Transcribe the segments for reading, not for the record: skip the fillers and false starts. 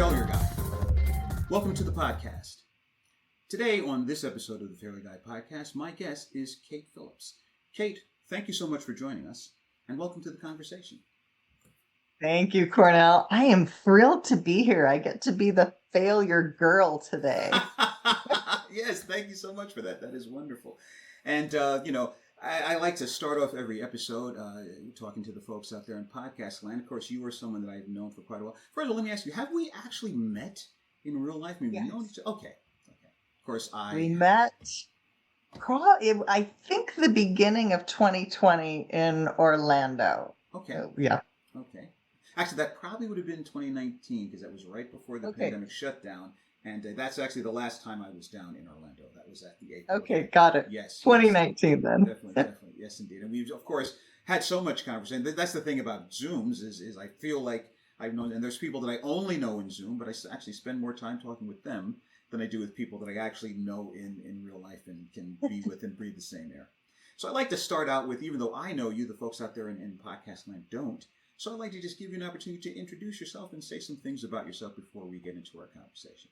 Failure Guy. Welcome to the podcast. Today, on this episode of the Failure Guy podcast, my guest is Kate Phillips. Kate, thank you so much for joining us, and welcome to the conversation. Thank you, Cornell. I am thrilled to be here. I get to be the failure girl today. Yes, thank you so much for that. That is wonderful. And, I like to start off every episode talking to the folks out there in podcast land. Of course, you are someone that I've known for quite a while. First of all, let me ask you, have we actually met in real life? Maybe Yes. we know each other? Okay. Of course, We met, I think, the beginning of 2020 in Orlando. Okay. Yeah. Okay. Actually, that probably would have been 2019 because that was right before the pandemic shut down. And that's actually the last time I was down in Orlando. That was at the April. Okay, got it. Yes. 2019 then. Definitely. Yes, indeed. And we've, of course, had so much conversation. That's the thing about Zooms is I feel like I've known, and there's people that I only know in Zoom, but I actually spend more time talking with them than I do with people that I actually know in real life and can be with and breathe the same air. So I'd like to start out with, even though I know you, the folks out there in podcast land don't, so I'd like to just give you an opportunity to introduce yourself and say some things about yourself before we get into our conversation.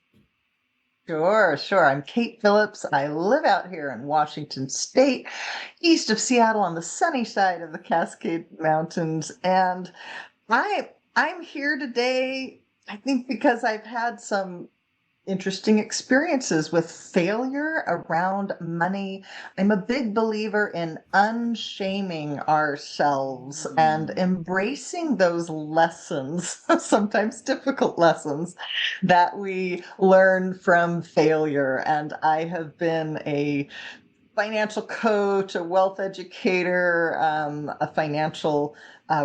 Sure. I'm Kate Phillips. I live out here in Washington State, east of Seattle on the sunny side of the Cascade Mountains. And I'm here today, I think, because I've had some interesting experiences with failure around money. I'm a big believer in unshaming ourselves and embracing those lessons, sometimes difficult lessons, that we learn from failure. And I have been a financial coach, a wealth educator, a financial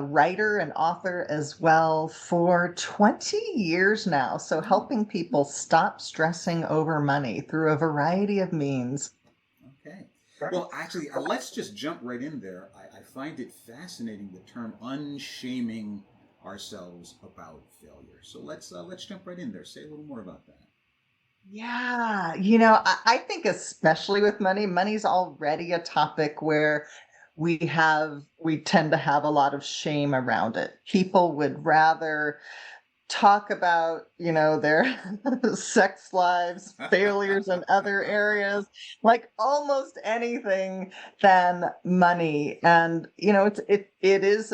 writer and author as well for 20 years now. So helping people stop stressing over money through a variety of means. Okay. Well, actually, let's just jump right in there. I find it fascinating, the term unshaming ourselves about failure. So let's jump right in there. Say a little more about that. Yeah, I think especially with money's already a topic where we tend to have a lot of shame around it. People would rather talk about, their sex lives, failures in other areas, like almost anything than money. And, it is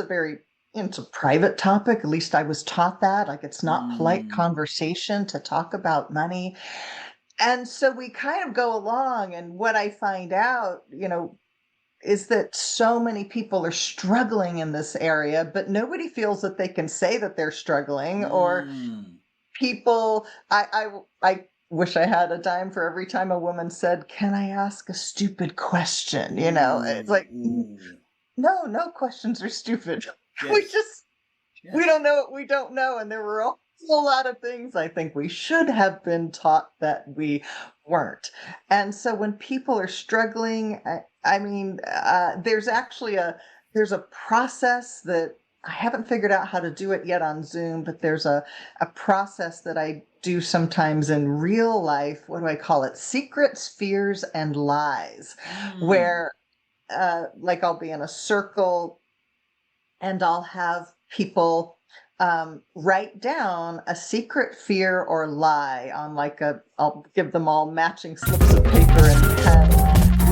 it's a private topic. At least I was taught that. Like, it's not polite conversation to talk about money. And so we kind of go along, and what I find out, is that so many people are struggling in this area, but nobody feels that they can say that they're struggling. Or people, I wish I had a dime for every time a woman said, "Can I ask a stupid question?" It's like, no questions are stupid. Yes. We don't know what we don't know. And there were a whole lot of things I think we should have been taught that we weren't. And so when people are struggling, there's actually there's a process that I haven't figured out how to do it yet on Zoom, but there's a process that I do sometimes in real life. What do I call it? Secrets, fears, and lies, where like I'll be in a circle and I'll have people write down a secret fear or lie on I'll give them all matching slips of paper and pen.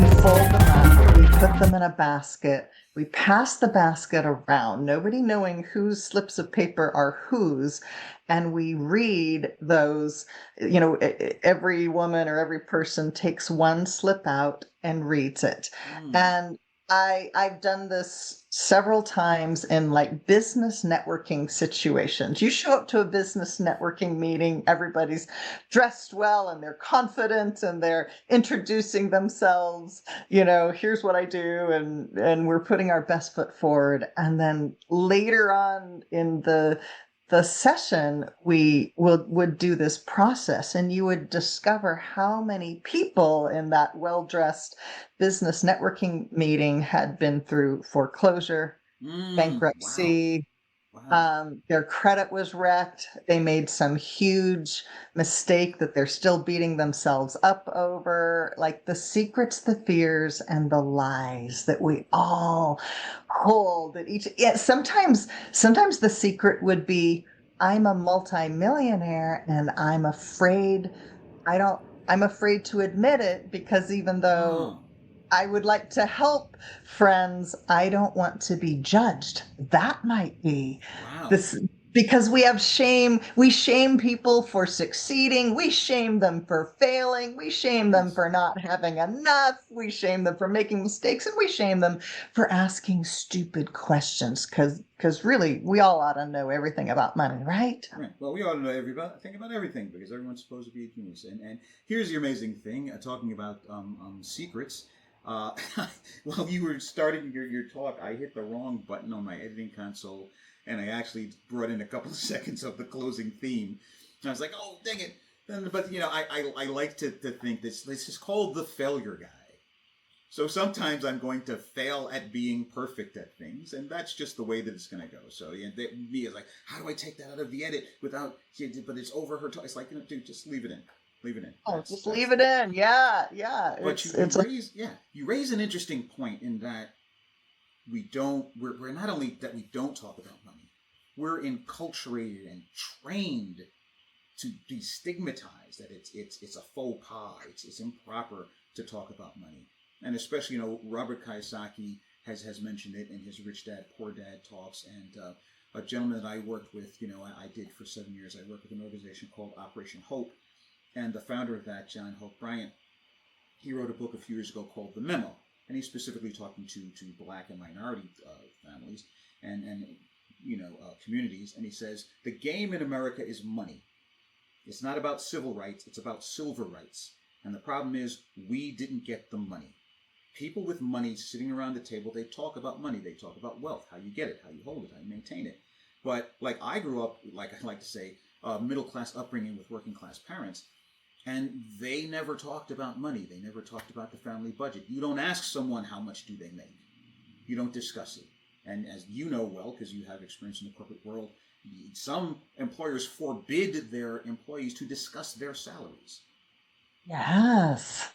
We fold them up, we put them in a basket, we pass the basket around, nobody knowing whose slips of paper are whose, and we read those. Every woman or every person takes one slip out and reads it. And I've done this several times in like business networking situations. You show up to a business networking meeting, everybody's dressed well and they're confident and they're introducing themselves, here's what I do, and we're putting our best foot forward. And then later on in the session, we would do this process, and you would discover how many people in that well-dressed business networking meeting had been through foreclosure, bankruptcy. Wow. Their credit was wrecked. They made some huge mistake that they're still beating themselves up over. Like the secrets, the fears, and the lies that we all hold at each. Yeah, sometimes the secret would be, I'm a multimillionaire and I don't, I'm afraid to admit it because even though Oh, I would like to help friends, I don't want to be judged. That might be wow. this because we have shame. We shame people for succeeding. We shame them for failing. We shame them Yes. for not having enough. We shame them for making mistakes and we shame them for asking stupid questions because really we all ought to know everything about money, right? Right. Well, we ought to know think about everything because everyone's supposed to be a genius. And here's the amazing thing: talking about secrets. Uh, while you were starting your talk, I hit the wrong button on my editing console, and I actually brought in a couple of seconds of the closing theme. And I was like, "Oh, dang it!" But I like to think this is called the failure guy. So sometimes I'm going to fail at being perfect at things, and that's just the way that it's going to go. So me is like, how do I take that out of the edit without? But it's over her. It's like, dude, just leave it in. Leave it in. Oh, That's just that's leave the. it in. Yeah, yeah. But you It's raise you raise an interesting point in that we're not only that we don't talk about money, we're enculturated and trained to destigmatize that it's a faux pas, it's improper to talk about money, and especially Robert Kiyosaki has mentioned it in his Rich Dad Poor Dad talks, and a gentleman that I worked with, I did for 7 years. I worked with an organization called Operation Hope, and the founder of that, John Hope Bryant, he wrote a book a few years ago called The Memo, and he's specifically talking to black and minority families and communities, and he says the game in America is money. It's not about civil rights, it's about silver rights. And the problem is, we didn't get the money. People with money sitting around the table, they talk about money, they talk about wealth, how you get it, how you hold it, how you maintain it. But like I grew up, like I like to say, middle class upbringing with working class parents, and they never talked about money. They never talked about the family budget. You don't ask someone how much do they make. You don't discuss it. And as you know well, because you have experience in the corporate world, some employers forbid their employees to discuss their salaries. yes.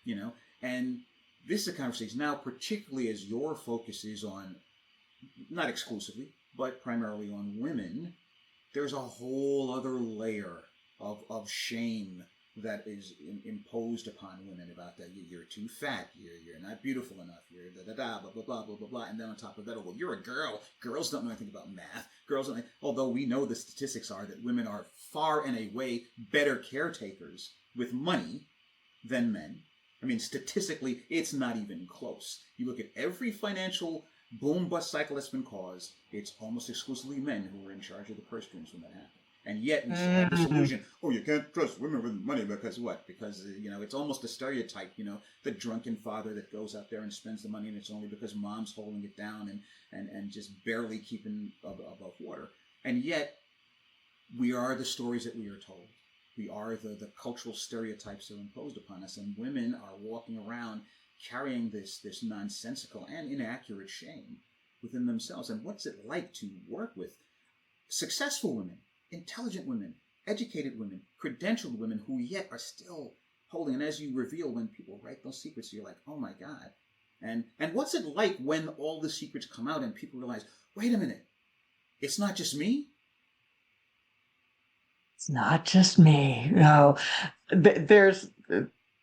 You know, and this is a conversation now, particularly as your focus is on, not exclusively, but primarily on women. There's a whole other layer of shame that is imposed upon women about that you're too fat, you're not beautiful enough, you're da da da blah blah blah blah blah blah, and then on top of that, oh well, you're a girl. Girls don't know anything about math. Girls don't. Although we know the statistics are that women are far and away better caretakers with money than men. I mean, statistically, it's not even close. You look at every financial boom bust cycle that's been caused, it's almost exclusively men who are in charge of the purse strings when that happens. And yet we still have this Mm, illusion, oh, you can't trust women with money because what? Because, it's almost a stereotype, the drunken father that goes out there and spends the money and it's only because mom's holding it down and just barely keeping above water. And yet we are the stories that we are told. We are the cultural stereotypes that are imposed upon us. And women are walking around carrying this nonsensical and inaccurate shame within themselves. And what's it like to work with successful women, intelligent women, educated women, credentialed women who yet are still holding? And as you reveal, when people write those secrets, you're like, oh my God. And what's it like when all the secrets come out and people realize, wait a minute, it's not just me? it's not just me. No, there's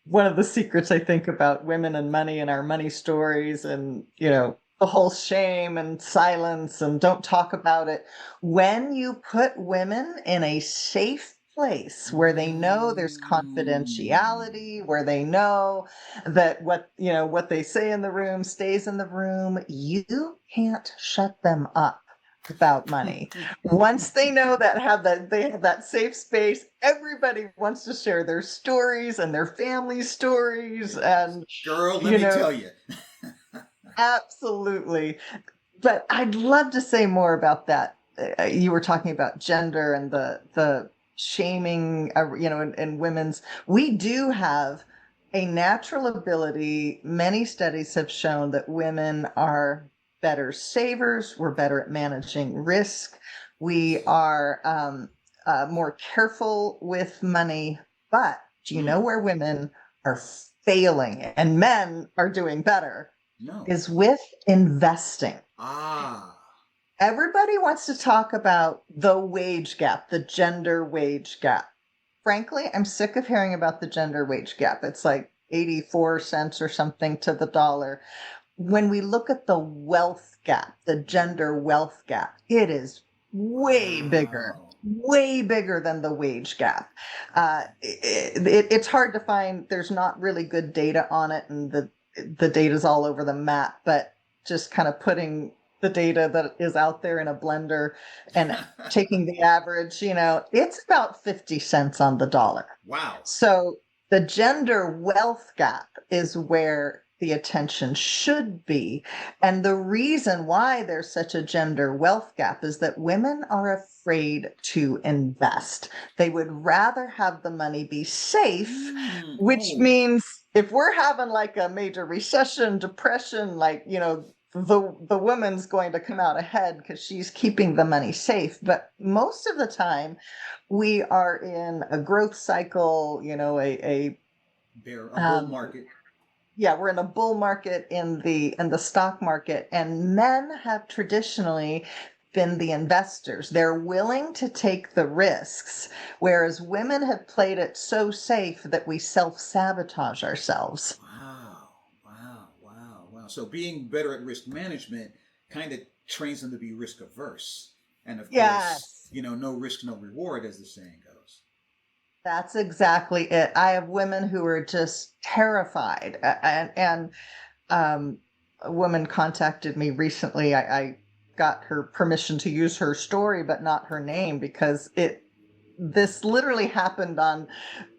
one of the secrets I think about women and money and our money stories, and the whole shame and silence and don't talk about it. When you put women in a safe place where they know there's Mm. confidentiality, where they know that what they say in the room stays in the room, you can't shut them up about money. Once they know they have that safe space, everybody wants to share their stories and their family stories, Yes. and Girl, let you me know tell you. absolutely. But I'd love to say more about that. You were talking about gender and the shaming, in women's. We do have a natural ability. Many studies have shown that women are better savers. We're better at managing risk. We Yes. are more careful with money. But do you know Mm. where women are failing and men are doing better? No. Is with investing. Ah. Everybody wants to talk about the wage gap, the gender wage gap. Frankly, I'm sick of hearing about the gender wage gap. It's like 84 cents or something to the dollar. When we look at the wealth gap, the gender wealth gap, it is Wow. way bigger than the wage gap. It's hard to find. There's not really good data on it, and the data's all over the map. But just kind of putting the data that is out there in a blender and taking the average, it's about 50 cents on the dollar. Wow. So the gender wealth gap is where the attention should be. And the reason why there's such a gender wealth gap is that women are afraid to invest. They would rather have the money be safe, which Oh. means if we're having like a major recession, depression, like, the woman's going to come out ahead because she's keeping the money safe. But most of the time, we are in a growth cycle, A bull market. yeah, we're in a bull market in the stock market, and men have traditionally been the investors. They're willing to take the risks, whereas women have played it so safe that we self-sabotage ourselves. Wow. Wow. Wow. Wow. So being better at risk management kind of trains them to be risk averse. And of course, Yes. no risk, no reward, as the saying goes. That's exactly it. I have women who are just terrified. And a woman contacted me recently. I got her permission to use her story, but not her name because this literally happened on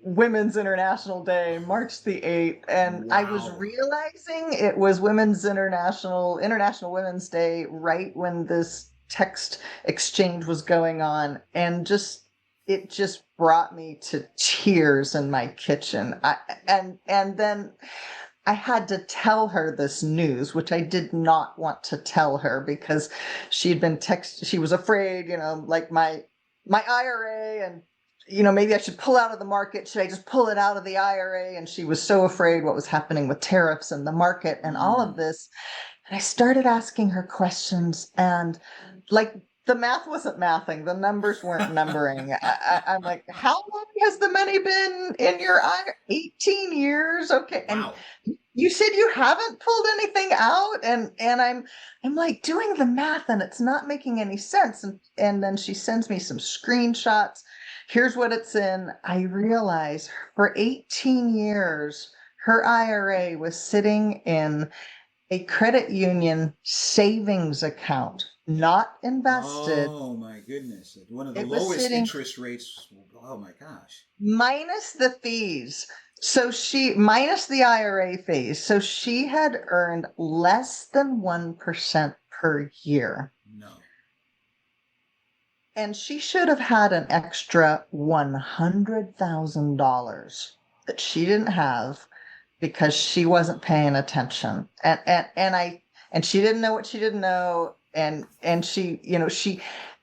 Women's International Day, March the 8th. And I was Wow. realizing it was International Women's Day right when this text exchange was going on. And it just brought me to tears in my kitchen. And then I had to tell her this news, which I did not want to tell her because she was afraid, like my IRA, and maybe I should pull out of the market. Should I just pull it out of the IRA? And she was so afraid what was happening with tariffs and the market and all of Mm. this. And I started asking her questions, and like the math wasn't mathing, the numbers weren't numbering. I'm like, how long has the money been in your IRA? 18 years? Okay. And Wow. you said you haven't pulled anything out, and I'm like doing the math and it's not making any sense. And then she sends me some screenshots. Here's what it's in. I realize for 18 years her IRA was sitting in a credit union savings account, not invested. Oh my goodness. One of the It was lowest sitting interest rates. Oh my gosh. minus the fees. So she minus the IRA fees. So she had earned less than 1% per year. No. And she should have had an extra $100,000 that she didn't have because she wasn't paying attention. And she didn't know what she didn't know. And she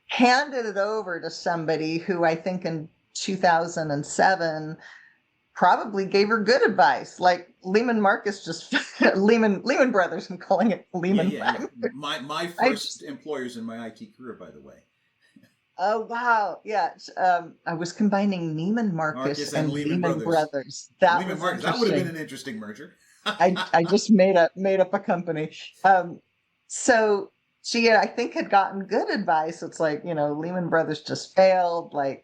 handed it over to somebody who I think in 2007 probably gave her good advice. Like Lehman Marcus just Lehman Brothers. I'm calling it Yeah, Lehman. yeah, yeah. My I first just employers in my IT career, by the way. Oh wow, yeah. I was combining Neiman Marcus Marcus and and Lehman Lehman Brothers. Brothers. That Lehman was Marcus. That would have been interesting. an interesting merger. I just made up a company. Um, so she I think had gotten good advice. It's like, Lehman Brothers just failed. Like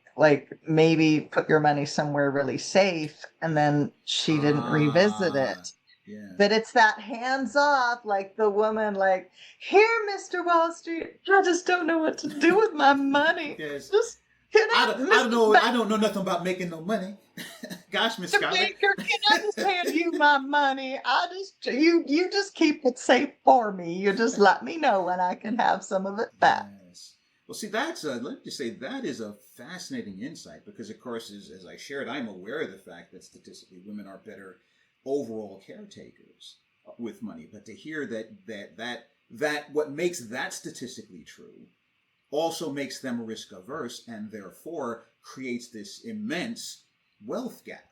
maybe put your money somewhere really safe, and then she didn't revisit Ah, it. yeah. But it's that hands off, like the woman, like, here, Mr. Wall Street, I just don't know what to do with my money. Yes. Just can I, I don't Mr. know. I don't know nothing about making no money. Gosh, Miss Scarlett. Baker, can I just hand you my money? You just keep it safe for me. You just let me know when I can have some of it back. Yes. Well, see, that's let me just say that is a fascinating insight because, of course, as I shared, I'm aware of the fact that statistically women are better overall caretakers with money. But to hear that what makes that statistically true also makes them risk averse and therefore creates this immense wealth gap.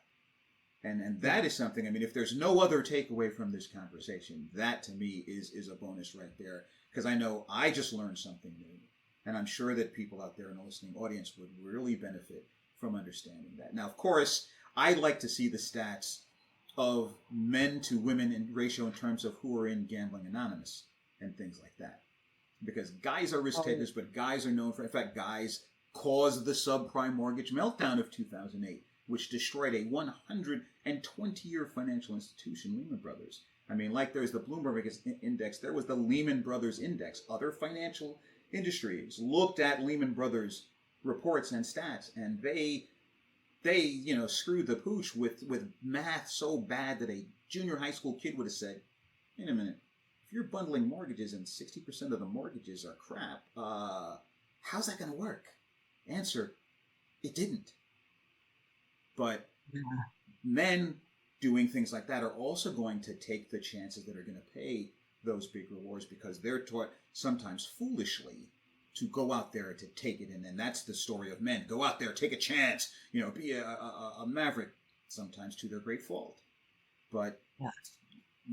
And that is something. I mean, if there's no other takeaway from this conversation, that to me is a bonus right there. because I know I just learned something new. And I'm sure that people out there in the listening audience would really benefit from understanding that. Now, of course, I like to see the stats of men to women in ratio in terms of who are in Gambling Anonymous and things like that. Because guys are risk takers, but guys are known for, in fact, guys caused the subprime mortgage meltdown of 2008, which destroyed a 120-year financial institution, Lehman Brothers. I mean, like there's the Bloomberg Index, there was the Lehman Brothers Index. Other financial industries looked at Lehman Brothers reports and stats, and they screwed the pooch with math so bad that a junior high school kid would have said, wait a minute, if you're bundling mortgages and 60% of the mortgages are crap, how's that going to work? Answer, it didn't. But men doing things like that are also going to take the chances that are going to pay those big rewards because they're taught sometimes foolishly to go out there to take it in. And that's the story of men. Go out there, take a chance, be a maverick, sometimes to their great fault. But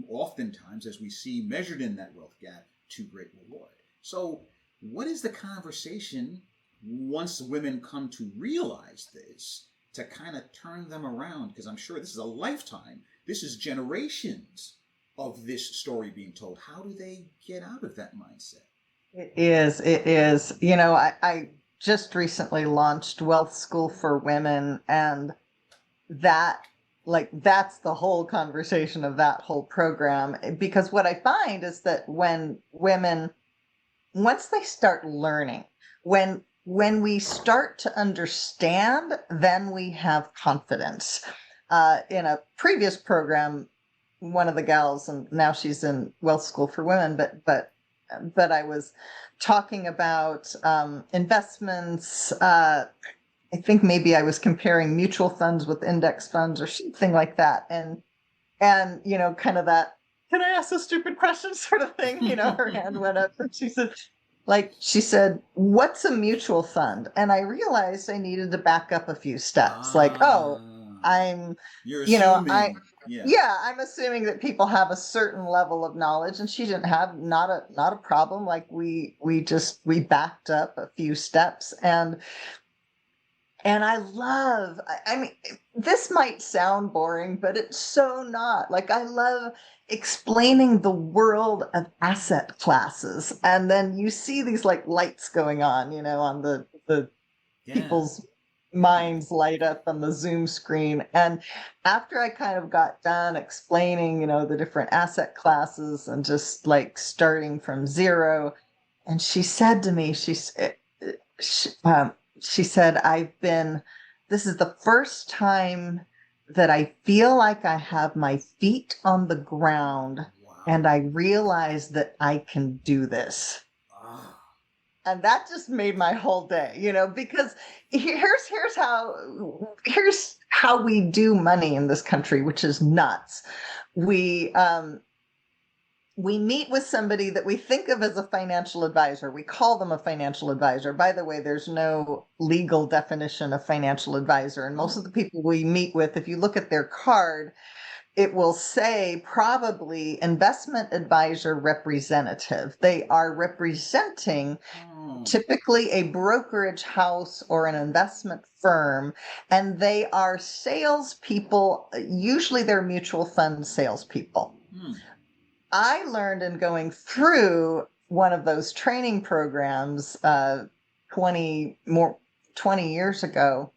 oftentimes, as we see measured in that wealth gap, to great reward. So what is the conversation once women come to realize this to kind of turn them around? Because I'm sure this is a lifetime. This is generations of this story being told. How do they get out of that mindset? It is. It is. I just recently launched Wealth School for Women, and that's the whole conversation of that whole program. Because what I find is that when women, once they start learning, when we start to understand, then we have confidence. In a previous program, one of the gals, and now she's in Wealth School for Women, but I was talking about investments. I think maybe I was comparing mutual funds with index funds or something like that. And kind of that, can I ask a stupid question sort of thing? Her hand went up and she said, what's a mutual fund? And I realized I needed to back up a few steps. You're assuming. I'm assuming that people have a certain level of knowledge, and she didn't have not a problem. Like we backed up a few steps, and I mean, this might sound boring, but it's so not. Like, I love explaining the world of asset classes. And then you see these like lights going on, on the people's minds light up on the Zoom screen. And after I kind of got done explaining, the different asset classes and just like starting from zero, and she said to me, she said, this is the first time that I feel like I have my feet on the ground. Wow. And I realize that I can do this. And that just made my whole day, because here's how we do money in this country, which is nuts. We meet with somebody that we think of as a financial advisor. We call them a financial advisor. By the way, there's no legal definition of financial advisor. And most of the people we meet with, if you look at their card, it will say probably investment advisor representative. They are representing typically a brokerage house or an investment firm, and they are salespeople. Usually they're mutual fund salespeople. I learned in going through one of those training programs 20 years ago.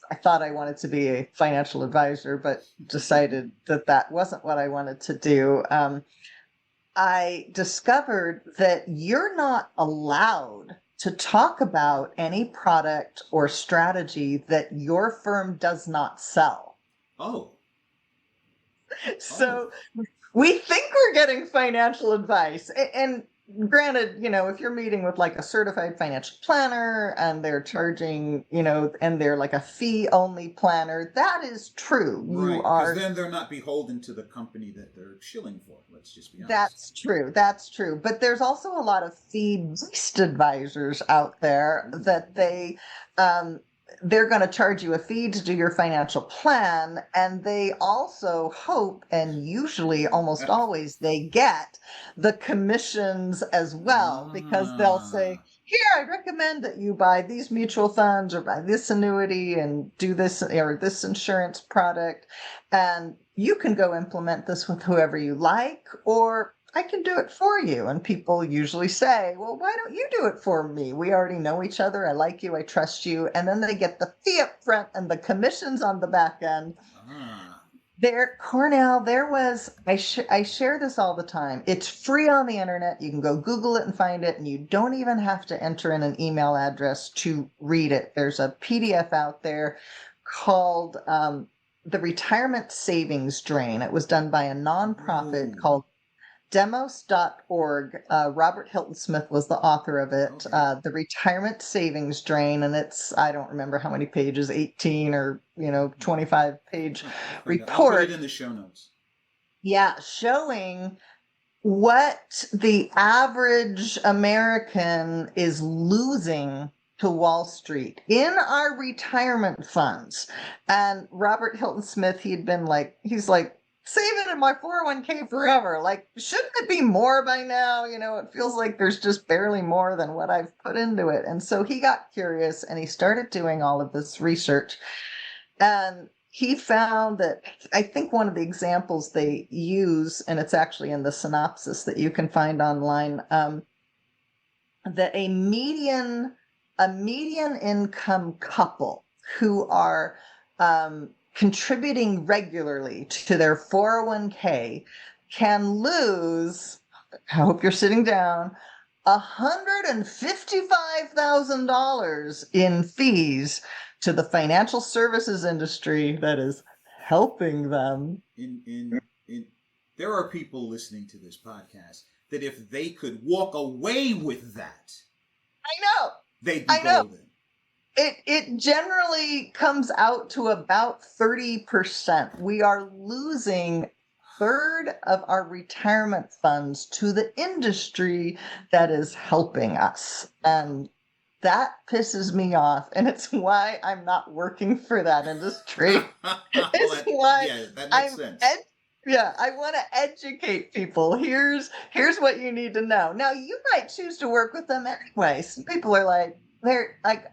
I thought I wanted to be a financial advisor, but decided that wasn't what I wanted to do. I discovered that you're not allowed to talk about any product or strategy that your firm does not sell. So we think we're getting financial advice. And granted, if you're meeting with like a certified financial planner and they're charging, and they're like a fee only planner, that is true. Right, because then they're not beholden to the company that they're shilling for. Let's just be honest. That's true. But there's also a lot of fee-based advisors out there that they they're going to charge you a fee to do your financial plan. And they also hope, and usually almost always, they get the commissions as well, because they'll say, Ah, here, I recommend that you buy these mutual funds or buy this annuity and do this or this insurance product. And you can go implement this with whoever you like, or I can do it for you. And people usually say, well, why don't you do it for me? We already know each other. I like you. I trust you. And then they get the fee up front and the commissions on the back end. ah. There, Cornell, there was, I share this all the time. It's free on the internet. You can go Google it and find it, and you don't even have to enter in an email address to read it. There's a PDF out there called The Retirement Savings Drain. It was done by a nonprofit Ooh, called demos.org. Robert Hilton Smith was the author of it, okay. The Retirement Savings Drain. And it's, I don't remember how many pages, 18 or, 25-page I'll find out. I'll put it report. in the show notes. Yeah, showing what the average American is losing to Wall Street in our retirement funds. And Robert Hilton Smith, he's like, save it in my 401k forever. Like, shouldn't it be more by now? It feels like there's just barely more than what I've put into it. And so he got curious and he started doing all of this research. And he found that, I think one of the examples they use, and it's actually in the synopsis that you can find online, that a median income couple who are contributing regularly to their 401k can lose, I hope you're sitting down, $155,000 in fees to the financial services industry that is helping them. In there are people listening to this podcast that if they could walk away with that, I know. they'd be I know. golden. It generally comes out to about 30%. We are losing a third of our retirement funds to the industry that is helping us. And that pisses me off. And it's why I'm not working for that industry. It's why Yeah, that makes I'm sense. yeah, I want to educate people. Here's what you need to know. Now you might choose to work with them anyway. Some people are like, they're like,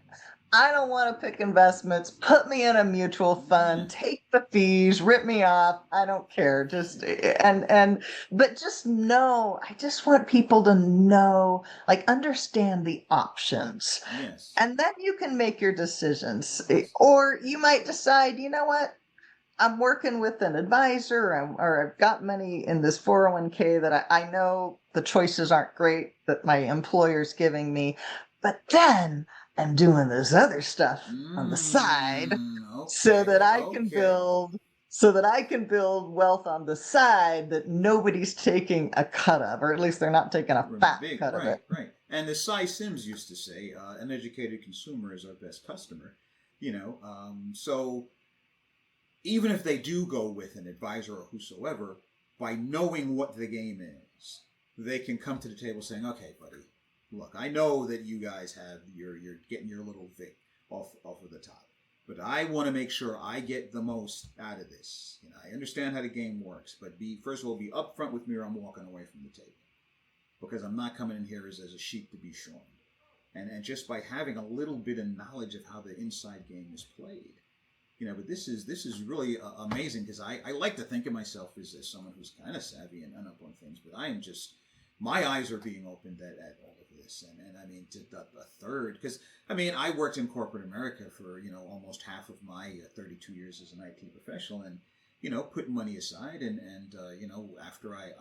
I don't want to pick investments. Put me in a mutual fund, take the fees, rip me off. I don't care. But just know, I just want people to know, like understand the options. Yes. And then you can make your decisions. Yes. Or you might decide, you know what? I'm working with an advisor, or I've got money in this 401k that I know the choices aren't great that my employer's giving me, but then I'm doing this other stuff on the side so that Okay. I can Okay. build so that I can build wealth on the side that nobody's taking a cut of, or at least they're not taking a fat Big. cut of Right. it. Right. And as Cy Sims used to say, an educated consumer is our best customer. So even if they do go with an advisor or whosoever, by knowing what the game is, they can come to the table saying, "Okay, buddy, look, I know that you guys have you're getting your little Vic off of the top, but I want to make sure I get the most out of this. I understand how the game works, but first of all, be upfront with me, or I'm walking away from the table because I'm not coming in here as a sheep to be shorn." And just by having a little bit of knowledge of how the inside game is played, but this is really amazing, because I like to think of myself as someone who's kind of savvy and up on things, but I am just, my eyes are being opened at all of this, and I mean, to a third, because I mean, I worked in corporate America for almost half of my 32 years as an IT professional, and putting money aside, and after I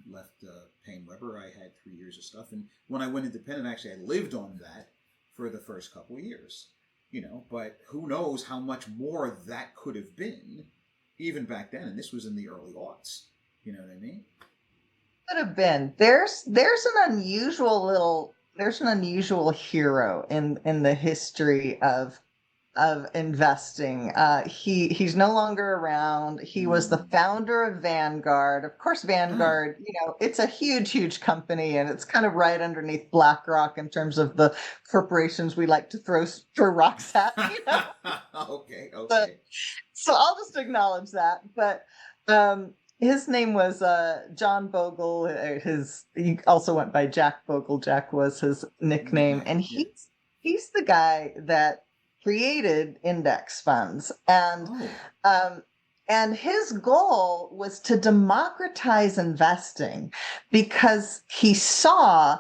left Payne Weber, I had 3 years of stuff, and when I went independent, actually, I lived on that for the first couple of years. But who knows how much more that could have been even back then, and this was in the early aughts. You know what I mean? Could have been. There's an unusual hero in the history of of investing. He's no longer around. He was the founder of Vanguard. Of course, Ah, Vanguard, it's a huge company, and it's kind of right underneath BlackRock in terms of the corporations we like to throw rocks at. okay, So, okay. so I'll just acknowledge that. But his name was John Bogle. He also went by Jack Bogle. Jack was his nickname, Nickname, and yeah. he's the guy that created index funds, Oh, um, and his goal was to democratize investing because he saw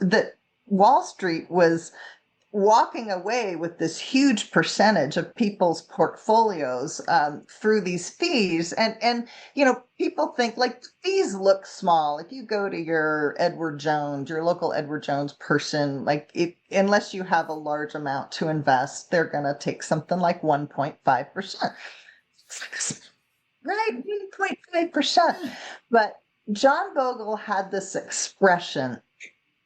that Wall Street was walking away with this huge percentage of people's portfolios through these fees, and people think like fees look small. If you go to your local Edward Jones person, like unless you have a large amount to invest, they're going to take something like 1.5%. Right, 1.5%. yeah. But John Bogle had this expression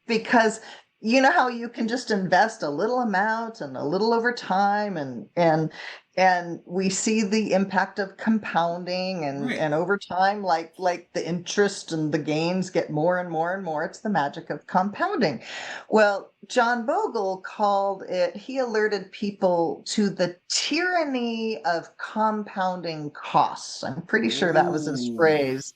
because you know how you can just invest a little amount and a little over time, and we see the impact of compounding, Right. and over time, like the interest and the gains get more and more and more. It's the magic of compounding. Well, John Bogle he alerted people to the tyranny of compounding costs. I'm pretty sure that was his Ooh. phrase,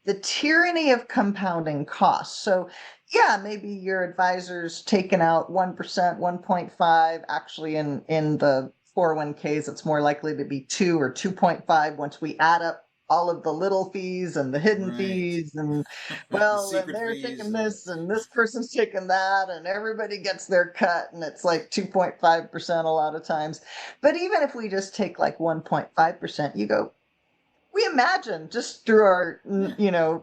the tyranny of compounding costs. So yeah, maybe your advisor's taken out 1%, 1.5. Actually, in the 401ks, it's more likely to be 2 or 2.5 once we add up all of the little fees and the hidden Right. fees, and The well, and secret they're fees. taking this and this person's taking that, and everybody gets their cut, and it's like 2.5% a lot of times. But even if we just take like 1.5%, we imagine just through our Yeah.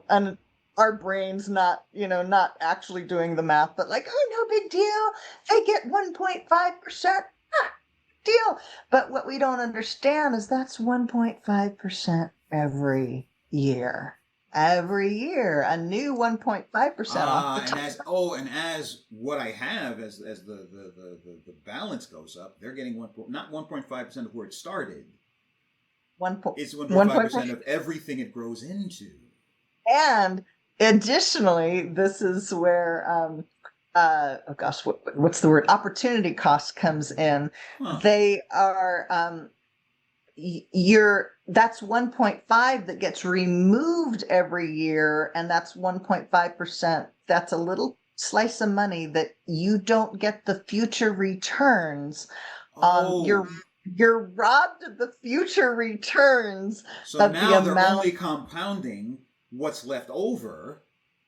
our brains not actually doing the math, but like, oh, no big deal, they get 1.5%, deal. But what we don't understand is that's 1.5% every year, a new 1.5% off the And top. as what I have as the balance goes up, they're getting not 1.5% of where it started. One point It's one point one five point percent of everything it grows into. And additionally, this is where oh gosh, what's the word? Opportunity cost comes in. Huh. They are that's 1.5 that gets removed every year, and that's 1.5%. That's a little slice of money that you don't get the future returns. Um, you're Oh, you're robbed of the future returns so of the now they're amount. only compounding what's left over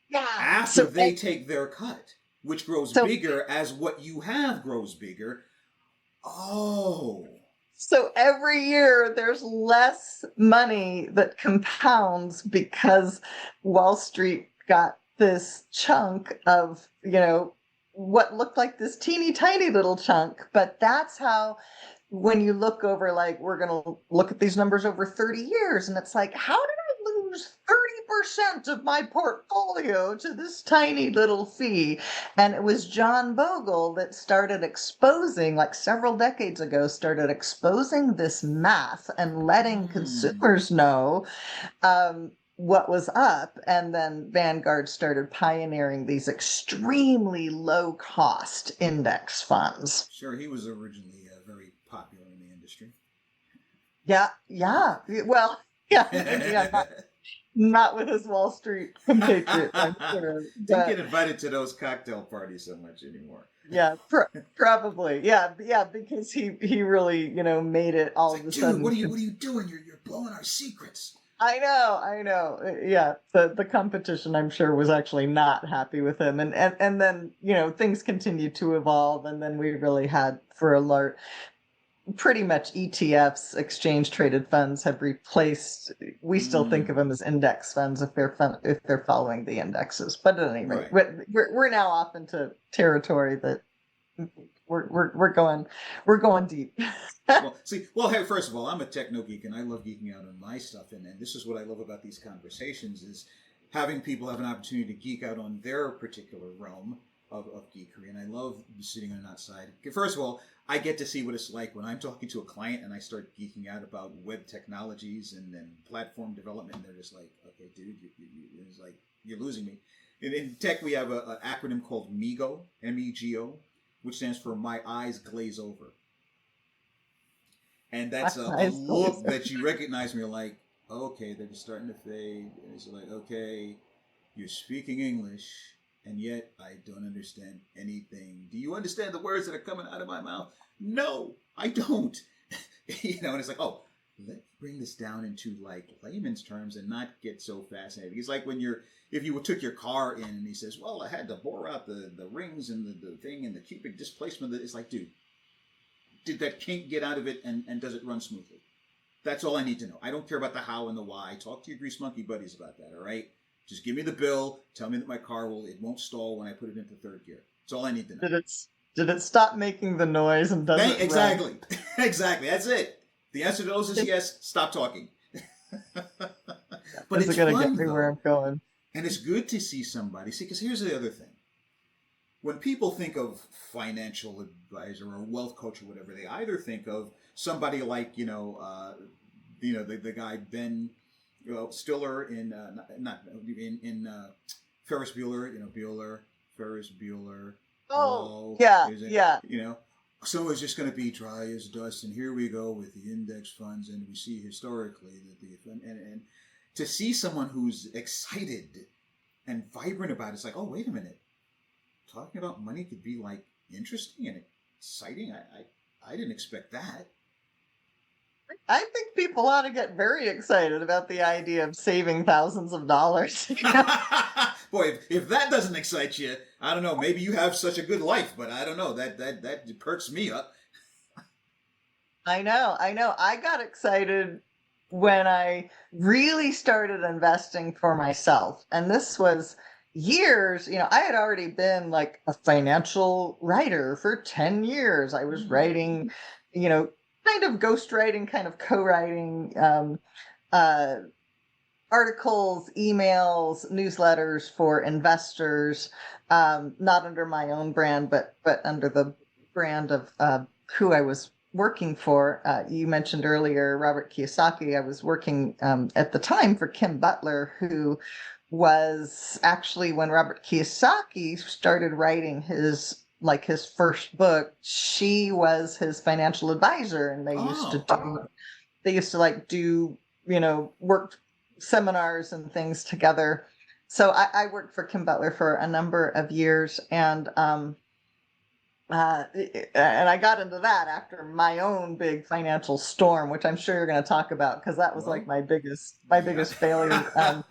Yeah. after So they take their cut, which grows so bigger as what you have grows bigger. Oh, So every year there's less money that compounds because Wall Street got this chunk of, what looked like this teeny tiny little chunk. But that's how, when you look over, like, we're going to look at these numbers over 30 years, and it's like, how did I lose 30% of my portfolio to this tiny little fee? And it was John Bogle that started exposing, like several decades ago, started exposing this math and letting hmm. consumers know what was up. And then Vanguard started pioneering these extremely low cost index funds. Sure, he was originally very popular in the industry. Yeah, yeah. Well, yeah, yeah, not with his Wall Street compatriots, I'm sure. Didn't But get invited to those cocktail parties so much anymore. yeah, probably. Yeah, yeah, because he really, made it It's all of like, a dude, sudden. what are you doing? You're blowing our secrets. I know. Yeah, the competition, I'm sure, was actually not happy with him, and then things continued to evolve, and then we really had for a large, pretty much ETFs, exchange traded funds, have replaced. We still think of Mm, them as index funds if they're following the indexes. But at any rate, right. we're now off into territory that we're going deep. Well, see, hey, first of all, I'm a techno geek and I love geeking out on my stuff, and this is what I love about these conversations is having people have an opportunity to geek out on their particular realm of geekery, and I love sitting on that side. First of all, I get to see what it's like when I'm talking to a client and I start geeking out about web technologies and platform development. And they're just like, okay, dude, it's like you're losing me. In tech, we have an acronym called MEGO, MEGO, which stands for My Eyes Glaze Over. And that's a look that you recognize me like, okay, they're just starting to fade. And it's like, okay, you're speaking English, and yet I don't understand anything. Do you understand the words that are coming out of my mouth? No, I don't. And it's like, oh, let's bring this down into like layman's terms and not get so fascinated. It's like if you took your car in and he says, well, I had to bore out the rings and the thing and the cubic displacement. It's like, dude, did that kink get out of it and does it run smoothly? That's all I need to know. I don't care about the how and the why. Talk to your grease monkey buddies about that, all right? Just give me the bill. Tell me that my car won't stall when I put it into third gear. That's all I need to know. Did it stop making the noise and does it exactly. Run? Exactly. That's it. The answer to those is yes. Stop talking. But it's gonna fun, get me where I'm going. And it's good to see somebody. See, because here's the other thing. When people think of financial advisor or wealth coach or whatever, they either think of somebody like the guy Ben Stiller in Ferris Bueller, Ferris Bueller. Oh, yeah. Someone's just going to be dry as dust, and here we go with the index funds, and we see historically that and to see someone who's excited and vibrant about it's like, oh, wait a minute. Talking about money could be like interesting and exciting. I didn't expect that. I think people ought to get very excited about the idea of saving thousands of dollars. Boy, if that doesn't excite you, I don't know. Maybe you have such a good life, but I don't know. That perks me up. I know. I got excited when I really started investing for myself, and this was years. I had already been like a financial writer for 10 years. I was writing, kind of ghostwriting, kind of co-writing articles, emails, newsletters for investors, not under my own brand, but under the brand of who I was working for. You mentioned earlier Robert Kiyosaki. I was working at the time for Kim Butler, who was actually, when Robert Kiyosaki started writing his first book, she was his financial advisor, and they used to do work seminars and things together. So I worked for Kim Butler for a number of years, and I got into that after my own big financial storm, which I'm sure you're going to talk about, because that was like my biggest failure.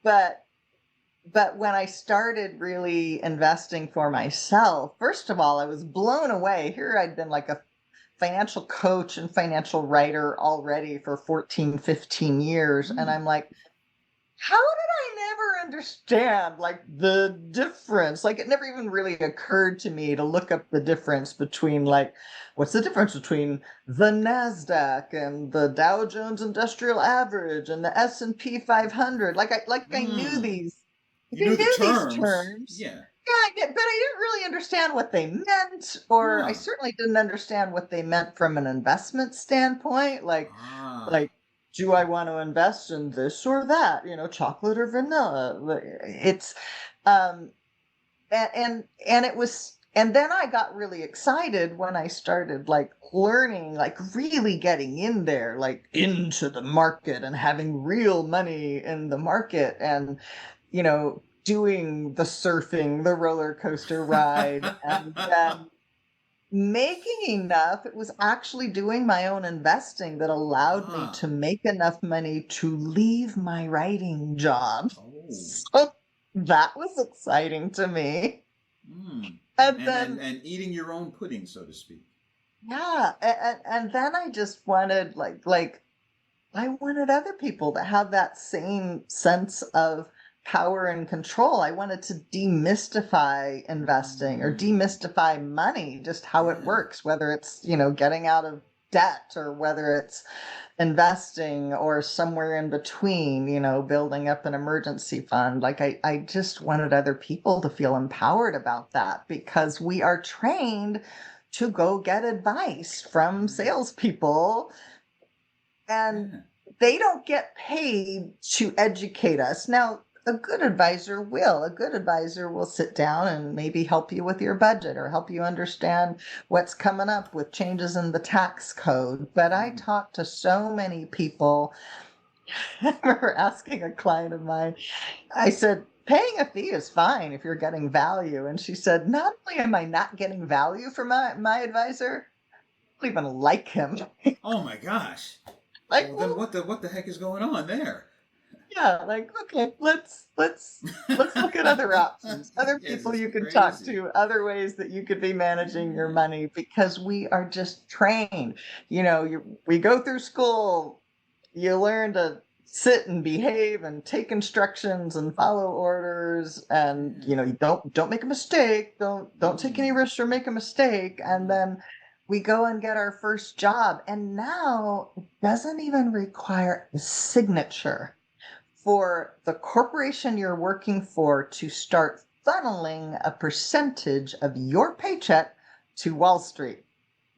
But when I started really investing for myself, first of all, I was blown away. Here I'd been like a financial coach and financial writer already for 14, 15 years. And I'm like, how did I never understand the difference? It never even really occurred to me to look up the difference between what's the difference between the NASDAQ and the Dow Jones Industrial Average and the S&P 500. I knew these. You knew the terms. These terms. Yeah. Yeah, but I didn't really understand what they meant, or I certainly didn't understand what they meant from an investment standpoint. Do I want to invest in this or that? Chocolate or vanilla? It's, and it was, and then I got really excited when I started learning, really getting in there, into the market and having real money in the market, and doing the surfing, the roller coaster ride, and then making enough. It was actually doing my own investing that allowed me to make enough money to leave my writing job. So that was exciting to me. And eating your own pudding, so to speak. Yeah, and then I just wanted I wanted other people to have that same sense of power and control. I wanted to demystify investing or demystify money, just how it works, whether it's, getting out of debt or whether it's investing or somewhere in between, building up an emergency fund. I just wanted other people to feel empowered about that, because we are trained to go get advice from salespeople, and Yeah. they don't get paid to educate us. Now, a good advisor will. A good advisor will sit down and maybe help you with your budget or help you understand what's coming up with changes in the tax code. But I talk to so many people. I remember asking a client of mine, I said, paying a fee is fine if you're getting value. And she said, not only am I not getting value from my advisor, I don't even like him. Oh my gosh. Like, Well, then well, what the heck is going on there? yeah, like, okay, let's look at other options, other Yes, people it's you can talk crazy. to, other ways that you could be managing your money, because we are just trained. We go through school, you learn to sit and behave and take instructions and follow orders, and Yeah. you don't make a mistake, don't take any Mm. risks or make a mistake. And Mm. then we go and get our first job, and now it doesn't even require a signature for the corporation you're working for to start funneling a percentage of your paycheck to Wall Street.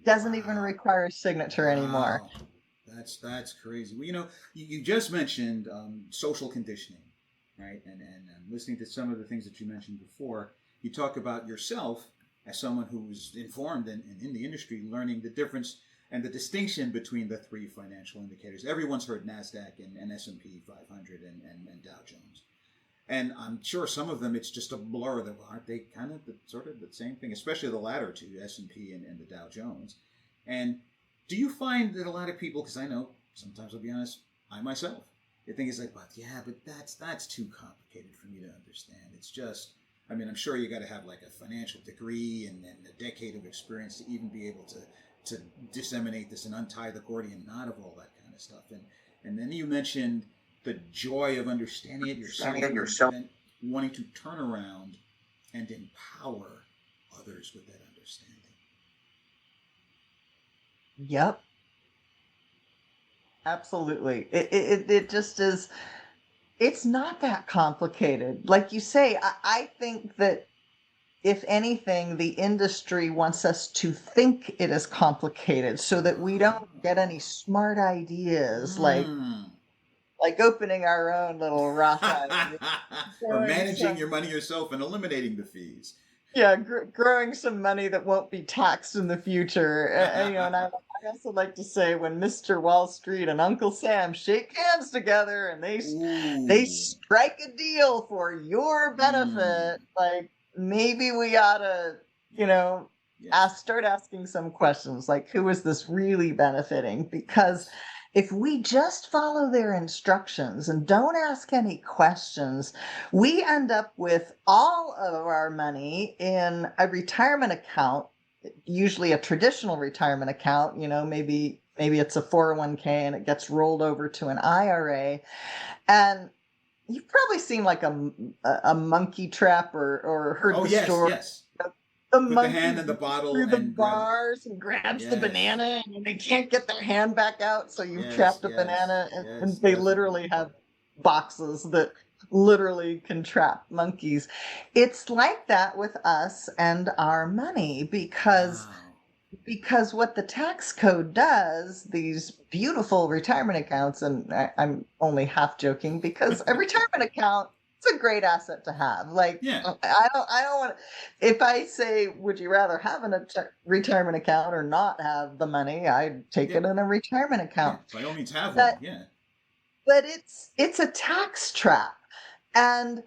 Doesn't even Wow. require a signature anymore. Wow. That's crazy. Well, you just mentioned social conditioning, right? And listening to some of the things that you mentioned before, you talk about yourself as someone who's informed and in the industry, learning the difference and the distinction between the three financial indicators. Everyone's heard NASDAQ and S&P 500 and Dow Jones. And I'm sure some of them, it's just a blur. That aren't they kind of sort of the same thing, especially the latter two, S&P and the Dow Jones. And do you find that a lot of people, because I know sometimes I'll be honest, I myself, they think it's like, but yeah, but that's too complicated for me to understand. It's just, I mean, I'm sure you got to have like a financial degree and a decade of experience to even be able to disseminate this and untie the Gordian knot of all that kind of stuff. And then you mentioned the joy of understanding it yourself and wanting to turn around and empower others with that understanding. Yep, absolutely. It just is. It's not that complicated. Like you say, I think that if anything, the industry wants us to think it is complicated so that we don't get any smart ideas, Mm. like opening our own little Roth IRA, Or growing managing some, your money yourself and eliminating the fees. yeah, growing some money that won't be taxed in the future. And I also like to say, when Mr. Wall Street and Uncle Sam shake hands together and they Ooh. strike a deal for your Mm. benefit, like, maybe we ought to, you know, Yes. start asking some questions, like, who is this really benefiting? Because Yes. if we just follow their instructions and don't ask any questions, we end up with all of our money in a retirement account, usually a traditional retirement account. Maybe it's a 401k and it gets rolled over to an IRA. And you've probably seen like a monkey trap, or heard Oh the yes, story. yes. The Put the monkey hand in the reaches bottle through the and grab it. bars and grabs the Yes. banana, and they can't get their hand back out. So you've Yes, trapped a yes, banana, yes, and they definitely. literally have boxes that literally can trap monkeys. It's like that with us and our money, because Wow. what the tax code does, these beautiful retirement accounts, and I'm only half joking, because a retirement account, it's a great asset to have. Like, Yeah. I don't want to, if I say, would you rather have retirement account or not have the money? I'd take Yeah. it in a retirement Yeah. account. By all means have one. But Yeah. it's a tax trap. And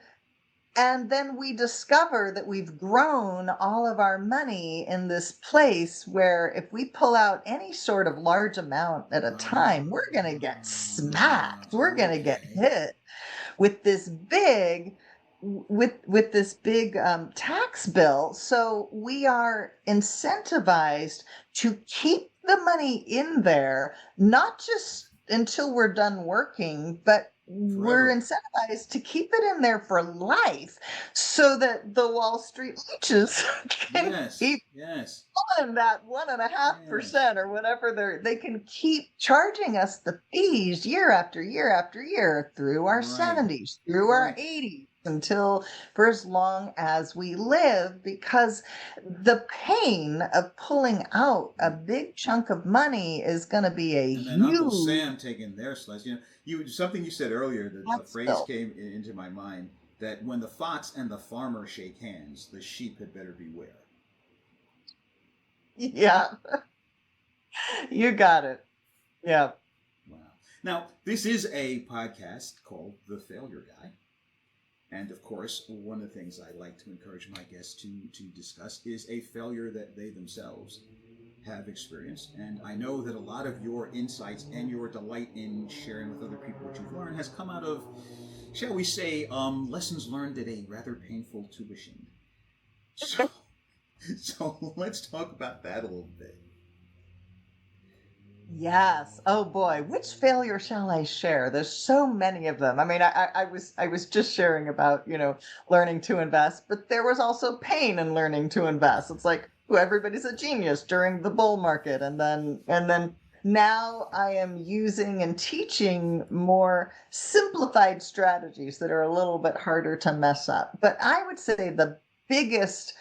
then we discover that we've grown all of our money in this place where if we pull out any sort of large amount at a time, we're going to get smacked. We're going to get Okay. hit with this big tax bill. So we are incentivized to keep the money in there, not just until we're done working, but we're Forever. incentivized to keep it in there for life, so that the Wall Street leeches can Yes. keep Yes. on that one and a half Yes. percent or whatever they can keep charging us the fees year after year after year through our Right. 70s, through our Right. 80s, until for as long as we live, because the pain of pulling out a big chunk of money is going to be a And then Uncle huge Sam taking their slice. Something you said earlier. That a tax phrase bill. came into my mind that when the fox and the farmer shake hands, the sheep had better beware. Yeah, you got it. Yeah. Wow. Now, this is a podcast called The Failure Guy. And of course, one of the things I like to encourage my guests to discuss is a failure that they themselves have experienced. And I know that a lot of your insights and your delight in sharing with other people what you've learned has come out of, shall we say, lessons learned at a rather painful tuition. So, so let's talk about that a little bit. Yes. Oh boy, which failure shall I share? There's so many of them. I mean, I was just sharing about, learning to invest, but there was also pain in learning to invest. It's like, ooh, everybody's a genius during the bull market, and then now I am using and teaching more simplified strategies that are a little bit harder to mess up. But I would say the biggest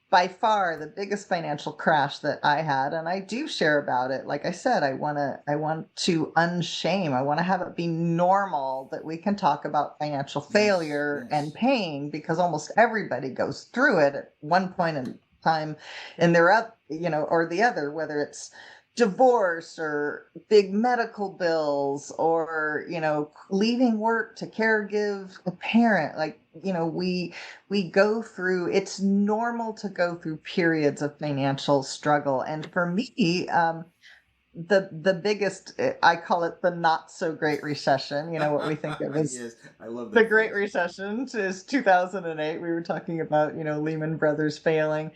by far the biggest financial crash that I had, and I do share about it. Like I said, I want to unshame. I want to have it be normal that we can talk about financial Yes, failure and yes. pain, because almost everybody goes through it at one point in time in their up, or the other, whether it's divorce or big medical bills, or leaving work to caregive a parent. Like, we go through, it's normal to go through periods of financial struggle. And for me, the biggest, I call it the not so great recession, what we think of as Yes, I love the that Great phrase. Recession, is 2008. We were talking about, Lehman Brothers failing.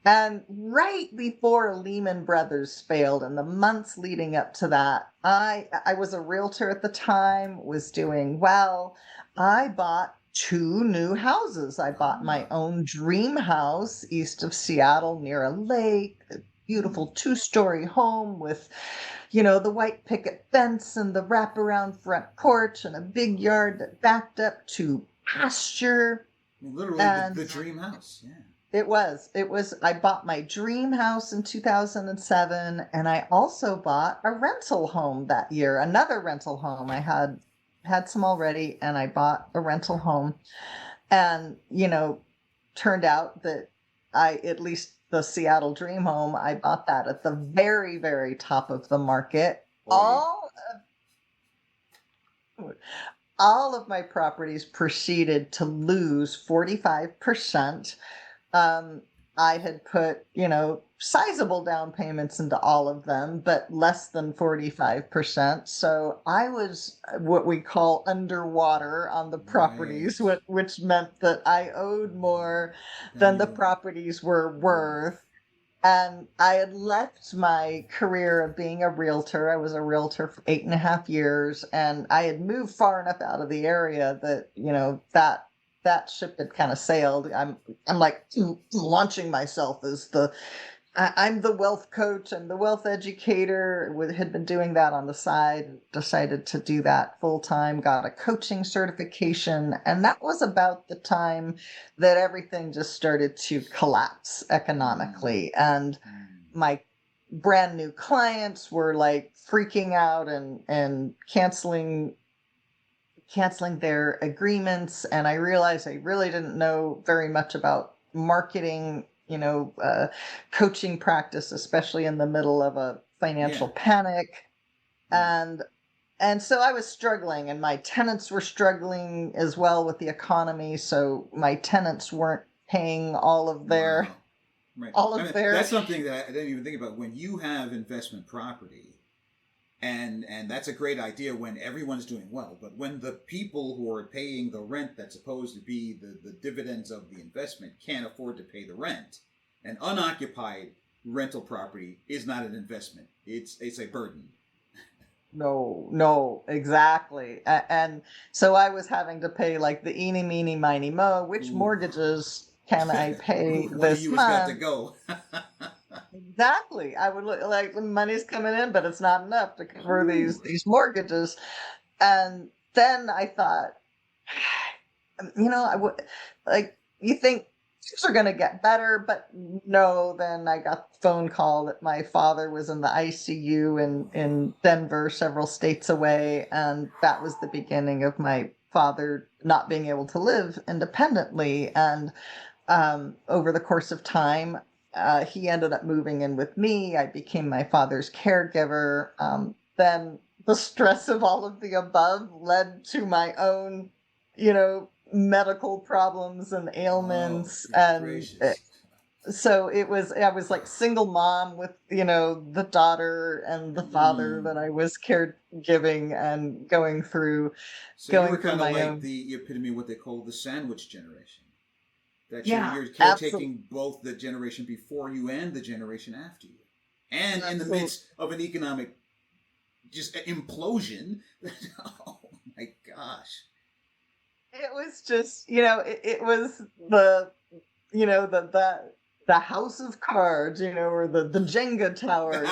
And right before Lehman Brothers failed, and the months leading up to that, I was a realtor at the time, was doing well. I bought two new houses. I bought my Ah, own dream house east of Seattle near a lake, a hmm. beautiful two-story home with, the white picket fence and the wraparound front porch and a big yard that backed up to pasture. Literally And the dream house. Yeah. it was, I bought my dream house in 2007, and I also bought a rental home that year, another rental home. I had some already, and I bought a rental home. And, turned out that at least the Seattle Dream Home, I bought that at the very, very top of the market. Boy. All of my properties proceeded to lose 45%. um, I had put, sizable down payments into all of them, but less than 45%. So I was what we call underwater on the Right. properties, which meant that I owed more Then than the you properties were worth. worth. And I had left my career of being a realtor. I was a realtor for 8.5 years, and I had moved far enough out of the area that, that ship had kind of sailed. I'm like launching myself as I'm the wealth coach, I'm the wealth educator. Had been doing that on the side, decided to do that full time, got a coaching certification. And that was about the time that everything just started to collapse Mm, economically. And mm. my brand new clients were like freaking out and canceling their agreements. And I realized I really didn't know very much about marketing, coaching practice, especially in the middle of a Yeah, financial panic. yeah. And so I was struggling, and my tenants were struggling as well with the economy. So my tenants weren't paying all of their Wow. Right. all I of mean, their that's something that I didn't even think about. When you have investment property, and that's a great idea when everyone's doing well. But when the people who are paying the rent that's supposed to be the dividends of the investment can't afford to pay the rent, an unoccupied rental property is not an investment. It's a burden. No, no, exactly. And so I was having to pay like the eeny, meeny, miny, mo, which Ooh. mortgages can I pay One of this you has got to month? go. Exactly. I would look like the money's coming in, but it's not enough to cover Ooh. these mortgages. And then I thought, I would like you think things are going to get better, but no. Then I got the phone call that my father was in the ICU in Denver, several states away, and that was the beginning of my father not being able to live independently. And over the course of time, he ended up moving in with me. I became my father's caregiver. Then the stress of all of the above led to my own, medical problems and Oh, ailments. good And gracious. so I was like single mom with, the daughter and the father Mm. that I was caregiving and So you going were through kind of my like own. the epitome of what they call the sandwich generation. That you're Yeah, you're absolutely. caretaking both the generation before you and the generation after you, and in the Absolutely. midst of an economic just implosion. Oh my gosh! It was just, it was the house of cards, or the Jenga tower,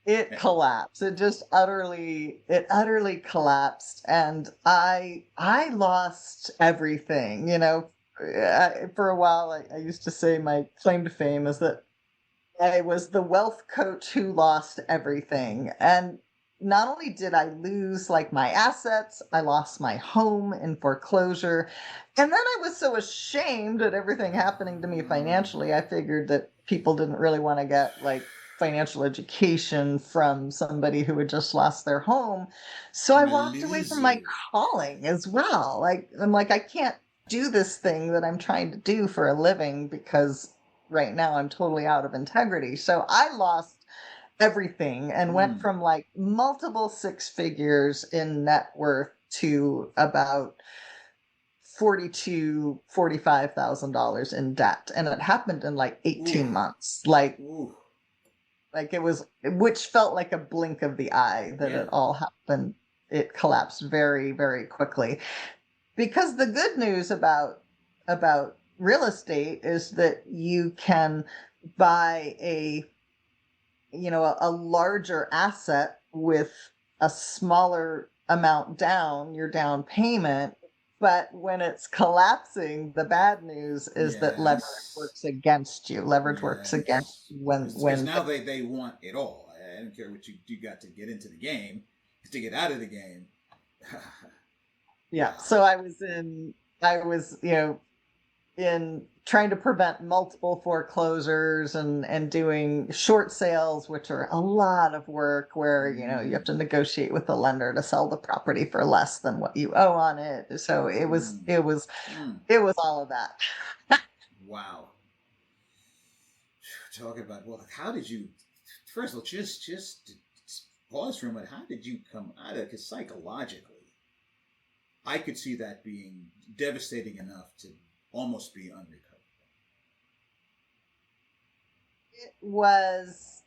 it collapsed. It utterly collapsed, and I lost everything. For a while, I used to say my claim to fame is that I was the wealth coach who lost everything. And not only did I lose like my assets, I lost my home in foreclosure. And then I was so ashamed at everything happening to me financially. I figured that people didn't really want to get like financial education from somebody who had just lost their home. So I From a walked away from my loser. calling as well. Like I'm like, I can't do this thing that I'm trying to do for a living because right now I'm totally out of integrity. So I lost everything and went Mm. from like multiple six figures in net worth to about 45,000 dollars in debt. And it happened in like Ooh. 18 months. Like Ooh. it was, which felt like a blink of the eye that Yeah. it all happened. It collapsed very, very quickly. Because the good news about real estate is that you can buy a larger asset with a smaller amount down, your down payment. But when it's collapsing, the bad news is that leverage Yes. works against you. Leverage works against Yes. you when Because when now they want it all. I don't care what you got to get into the game, to get out of the game. yeah. Wow. So I was, in trying to prevent multiple foreclosures and doing short sales, which are a lot of work where, you have Mm. to negotiate with the lender to sell the property for less than what you owe on it. So it was, Mm. it was, Mm. it was all of that. Wow. Talking about, well, how did you? First of all, just pause for a minute. How did you come out of it? Because psychologically, I could see that being devastating enough to almost be unrecoverable. It was,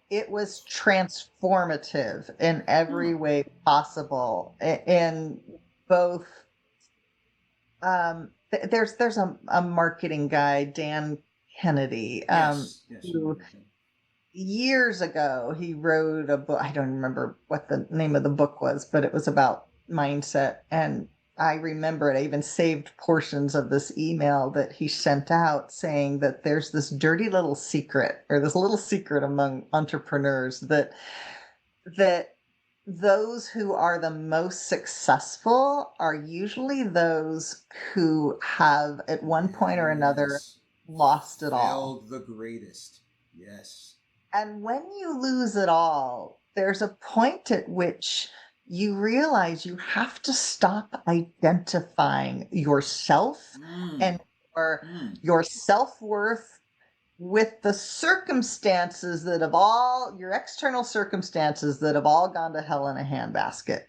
it was transformative in every Huh. way possible in both. There's a marketing guy, Dan Kennedy, Yes. Yes. I who remember him. years ago he wrote a book. I don't remember what the name of the book was, but it was about mindset. And I remember it. I even saved portions of this email that he sent out saying that there's this dirty little secret, or this little secret among entrepreneurs, that those who are the most successful are usually those who have at one point or another Yes. lost it all. Failed the greatest. Yes. And when you lose it all, there's a point at which you realize you have to stop identifying yourself Mm. and your, Mm. your self-worth with the circumstances that have all your external circumstances that have all gone to hell in a handbasket.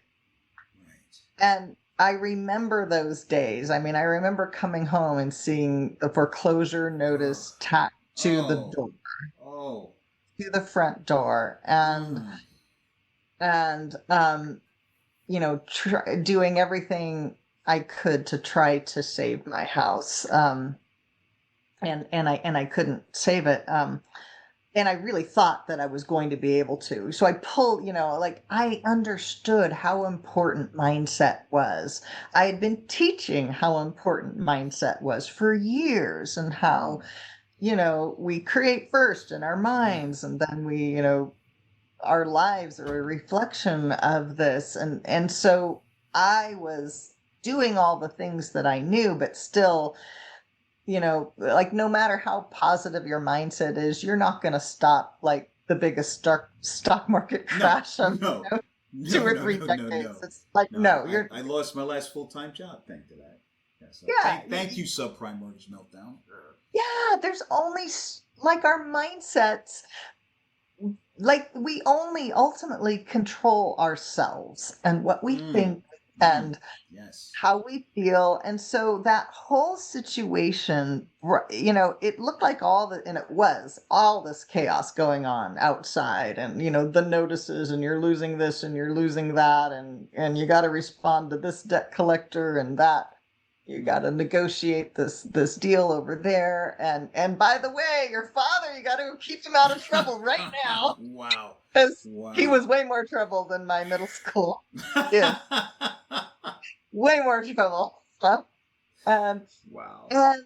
Right. And I remember those days. I mean, I remember coming home and seeing the foreclosure Oh. notice tacked to the Oh. door, Oh. to the front door, and Mm. and doing everything I could to try to save my house. And I couldn't save it. and I really thought that I was going to be able to. So I pulled, like I understood how important mindset was. I had been teaching how important mindset was for years, and how, we create first in our Yeah. minds, and then we, our lives are a reflection of this. And so I was doing all the things that I knew, but still, like no matter how positive your mindset is, you're not going to stop like the biggest stock market No, crash of no, two no, or no, three no, no, decades. no. It's like, No, no, I lost my last full time job thanks to that. Yeah, so yeah, thank you, subprime mortgage meltdown. yeah, there's only like our mindsets, like we only ultimately control ourselves and what we Mm, think mm, and yes. how we feel. And so that whole situation, it looked like and it was all this chaos going on outside, and, the notices, and you're losing this and you're losing that. And you got to respond to this debt collector and that. You got to negotiate this deal over there. And by the way, your father, you got to keep him out of trouble right now, Wow. because he was Wow. way more trouble than my middle school kid. Way more trouble. Um, Wow. and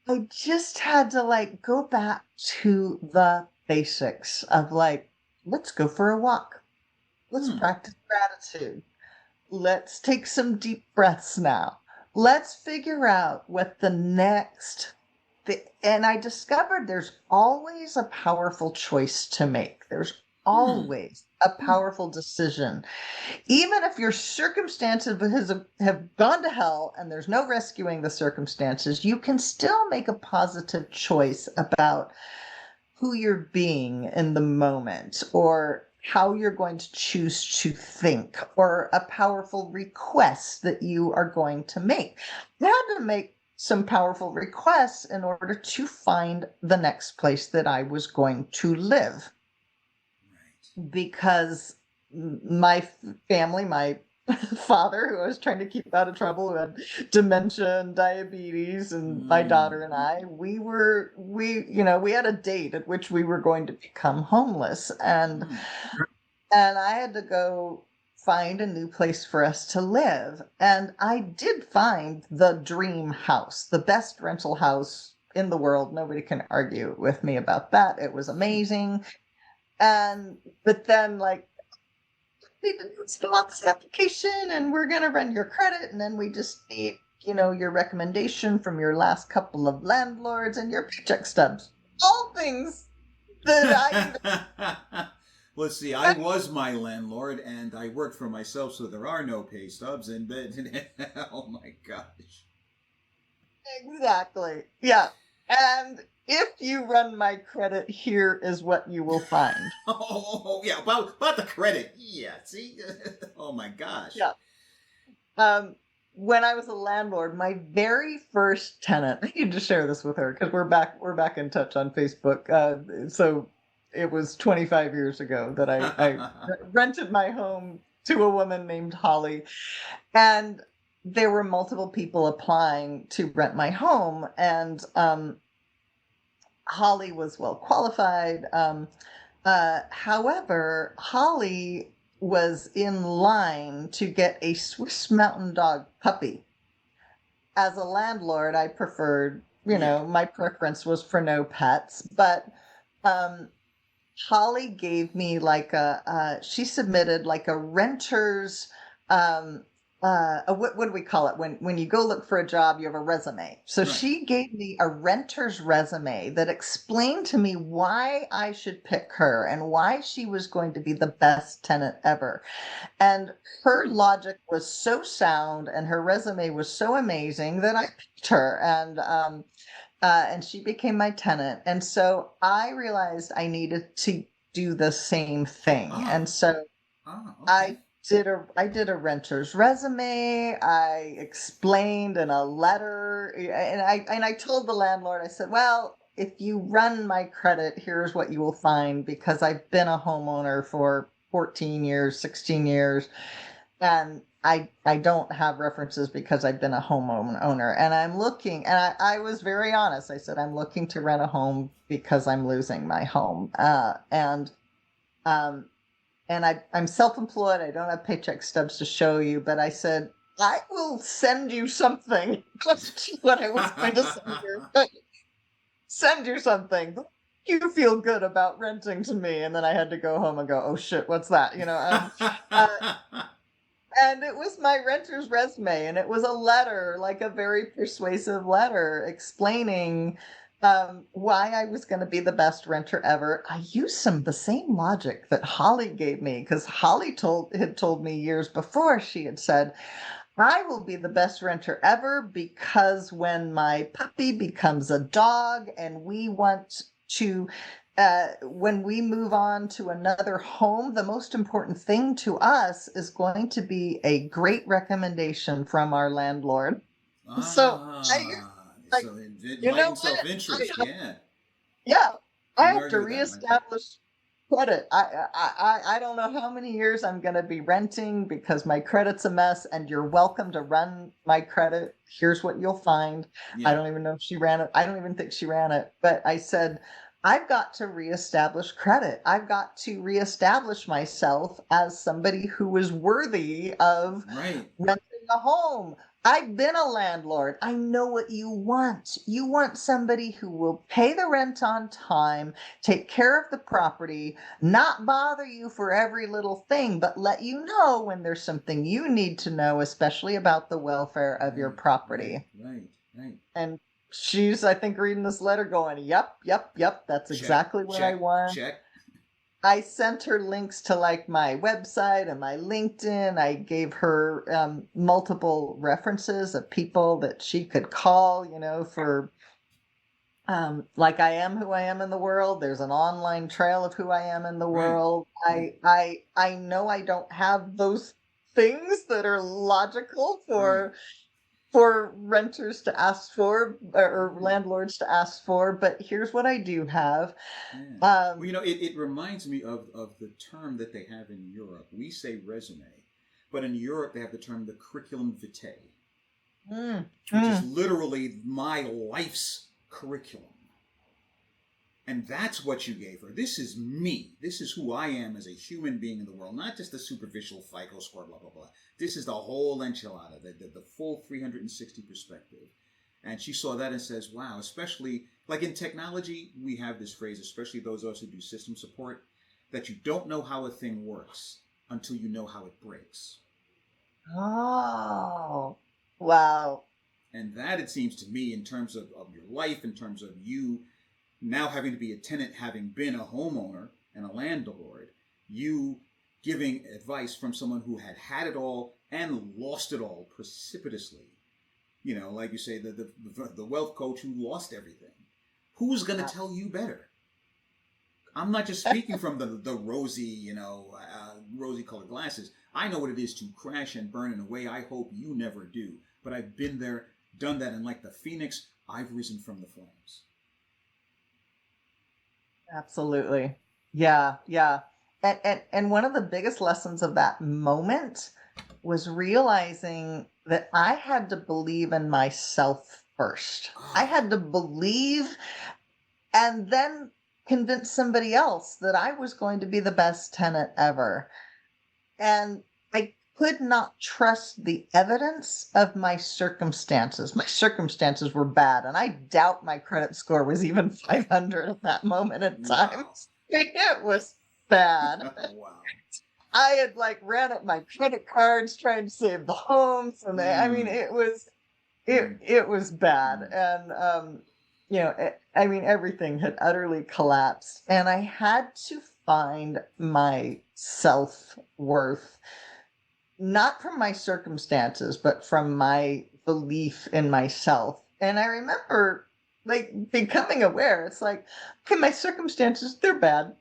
I just had to like go back to the basics of like, let's go for a walk. Let's Hmm. practice gratitude. Let's take some deep breaths now. Let's figure out what the next and I discovered there's always a powerful choice to make. There's Hmm. always a Hmm. powerful decision. Even if your circumstances have gone to hell and there's no rescuing the circumstances, you can still make a positive choice about who you're being in the moment, or how you're going to choose to think, or a powerful request that you are going to make. I had to make some powerful requests in order to find the next place that I was going to live, Right. because my family, my father, who I was trying to keep out of trouble, who had dementia and diabetes, and my Hmm. daughter and I, we had a date at which we were going to become homeless, Hmm. and I had to go find a new place for us to live. And I did find the dream house, the best rental house in the world. Nobody can argue with me about that. It was Hmm. amazing. But then, like, need to fill out this application, and we're going to run your credit, and then we just need, your recommendation from your last couple of landlords and your paycheck stubs. All things that I either Let's see. I was my landlord, and I worked for myself, so there are no pay stubs. And then, oh my gosh. exactly. Yeah. And if you run my credit, here is what you will find. Yeah. About the credit. Yeah. See. Oh my gosh. Yeah. Um, when I was a landlord, my very first tenant, I need to share this with her because we're back in touch on Facebook. So it was 25 years ago that I rented my home to a woman named Holly, and there were multiple people applying to rent my home, and Holly was well qualified. However, Holly was in line to get a Swiss Mountain Dog puppy. As a landlord, I preferred, Yeah. my preference was for no pets, but um, Holly gave me like she submitted like a renter's, um, what do we call it? When you go look for a job, you have a resume. So Right. she gave me a renter's resume that explained to me why I should pick her and why she was going to be the best tenant ever. And her logic was so sound and her resume was so amazing that I picked her. And she became my tenant. And so I realized I needed to do the same thing. And Ah. so Ah. Okay. I did a renter's resume. I explained in a letter, and I told the landlord, I said, well, if you run my credit, here's what you will find, because I've been a homeowner for 14 years, 16 years. and I don't have references because I've been a homeowner, and I'm looking, and I was very honest. I said I'm looking to rent a home because I'm losing my home, um, and I'm self-employed. I don't have paycheck stubs to show you, but I said I will send you something. That's what I was going to send you. Send you something. You feel good about renting to me, and then I had to go home and go, oh shit, what's that? Uh, and it was my renter's resume, and it was a letter, like a very persuasive letter explaining why I was going to be the best renter ever. I used some of the same logic that Holly gave me, because Holly had told me years before. She had said, I will be the best renter ever because when my puppy becomes a dog and we want to, when we move on to another home, the most important thing to us is going to be a great recommendation from our landlord. So I like, so you know enlightened what? self-interest, yeah. Yeah, I Can't have to argue with that, man. reestablish credit. I don't know how many years I'm going to be renting because my credit's a mess, and you're welcome to run my credit. Here's what you'll find. I Yeah, don't even know if she ran it. I don't even think she ran it. But I said, I've got to reestablish credit. I've got to reestablish myself as somebody who is worthy of right. renting a home. I've been a landlord. I know what you want. You want somebody who will pay the rent on time, take care of the property, not bother you for every little thing, but let you know when there's something you need to know, especially about the welfare of your Right, right, property. right, right. And she's, I think, reading this letter going, yep, yep, yep, that's Check, exactly what I check, want. check. I sent her links to like my website and my LinkedIn. I gave her multiple references of people that she could call, for like I am who I am in the world. There's an online trail of who I am in the Right, world. right, I know I don't have those things that are logical right. for renters to ask for or landlords to ask for, but here's what I do have. Yeah. Well, Um, it reminds me of the term that they have in Europe. We say resume, but in Europe they have the term the curriculum vitae, mm, which is mm. literally my life's curriculum. And that's what you gave her. This is me. This is who I am as a human being in the world, not just the superficial FICO score, blah, blah, blah. This is the whole enchilada, the full 360 perspective. And she saw that and says, wow, especially like in technology, we have this phrase, especially those of us who do system support, that you don't know how a thing works until you know how it breaks. Oh, wow. And that, it seems to me, in terms of your life, in terms of you now having to be a tenant, having been a homeowner and a landlord, you giving advice from someone who had had it all and lost it all precipitously. Like you say, the wealth coach who lost everything. Who's going to tell you better? I'm not just speaking from the rosy, rosy colored glasses. I know what it is to crash and burn in a way I hope you never do. But I've been there, done that, and like the phoenix, I've risen from the flames. Absolutely. Yeah, yeah. And one of the biggest lessons of that moment was realizing that I had to believe in myself first. I Ah, had to believe and then convince somebody else that I was going to be the best tenant ever. And I could not trust the evidence of my circumstances. My circumstances were bad, and I doubt my credit score was even 500 at that moment in time. wow. It was bad. Wow. I had like ran up my credit cards trying to save the homes, and I mean, Mm, it was it mm, it was bad, mm. and I mean, everything had utterly collapsed, and I had to find my self-worth not from my circumstances, but from my belief in myself. And I remember like becoming aware. It's like, okay, my circumstances, they're bad.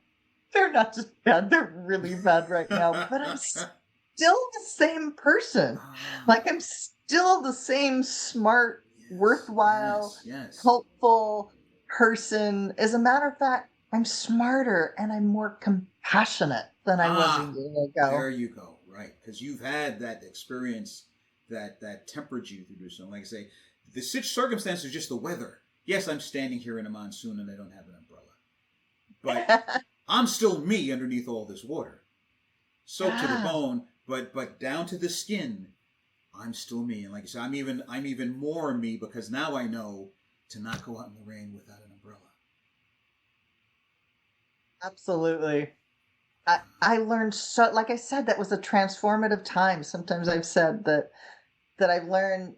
They're not just bad, they're really bad right now, but I'm still the same person. Ah, Like I'm still the same smart, yes, worthwhile, yes, yes. helpful person. As a matter of fact, I'm smarter and I'm more compassionate than I was a Ah, year ago. there you go. right, because you've had that experience that tempered you to do something. Like I say, the circumstance is just the weather. Yes, I'm standing here in a monsoon and I don't have an umbrella, but I'm still me underneath all this water, soaked to the Yeah, bone, but down to the skin. I'm still me, and like I said, I'm even more me because now I know to not go out in the rain without an umbrella. absolutely. I learned so, like I said, that was a transformative time. Sometimes I've said that I've learned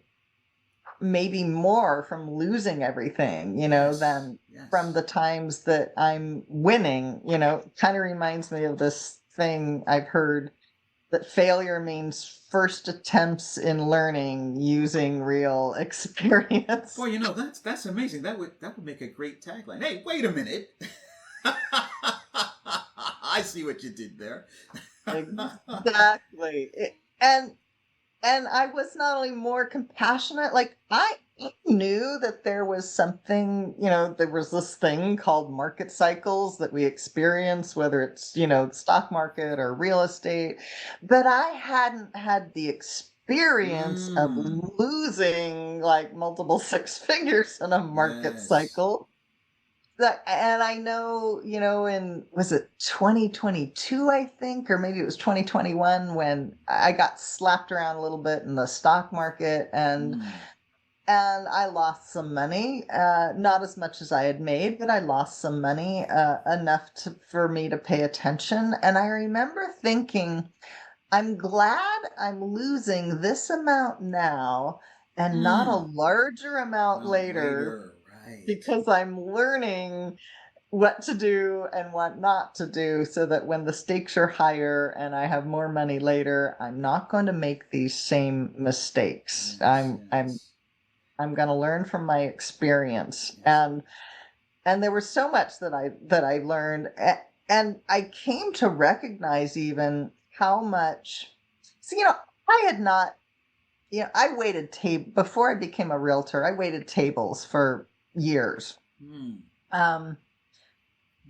maybe more from losing everything, Yes, than from yes. the times that I'm winning. Kind of reminds me of this thing I've heard, that failure means first attempts in learning using real Boy, experience. that's amazing. That would make a great tagline. Hey, wait a minute. I see what you did there. Exactly. And I was not only more compassionate, like I knew that there was something, there was this thing called market cycles that we experience, whether it's, the stock market or real estate, but I hadn't had the experience of Mm, losing like multiple six figures in a market yes. cycle. And I know, in, was it 2022, I think, or maybe it was 2021, when I got slapped around a little bit in the stock market, Mm, and I lost some money, not as much as I had made, but I lost some money, enough for me to pay attention. And I remember thinking, I'm glad I'm losing this amount now and not a mm. larger amount Not later, later, right? because I'm learning what to do and what not to do, so that when the stakes are higher and I have more money later, I'm not going to make these same mistakes. Yes, yes, I'm going to learn from my experience. yes. And there was so much that I learned, and I came to recognize even how much. So, I had not, I waited before I became a realtor. I waited tables for years. Mm, Um,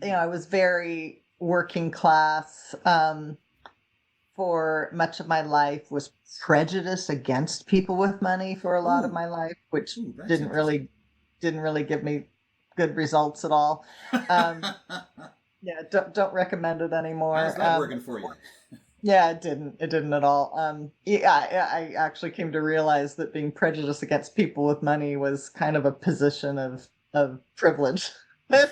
mm. I was very working class, for much of my life, was prejudiced against people with money for a lot of Ooh, my life, which ooh, that's didn't interesting. really didn't really give me good results at all. Um, yeah, don't recommend it How's anymore. that working for you? Yeah, it didn't at all. Yeah, I actually came to realize that being prejudiced against people with money was kind of a position of privilege. That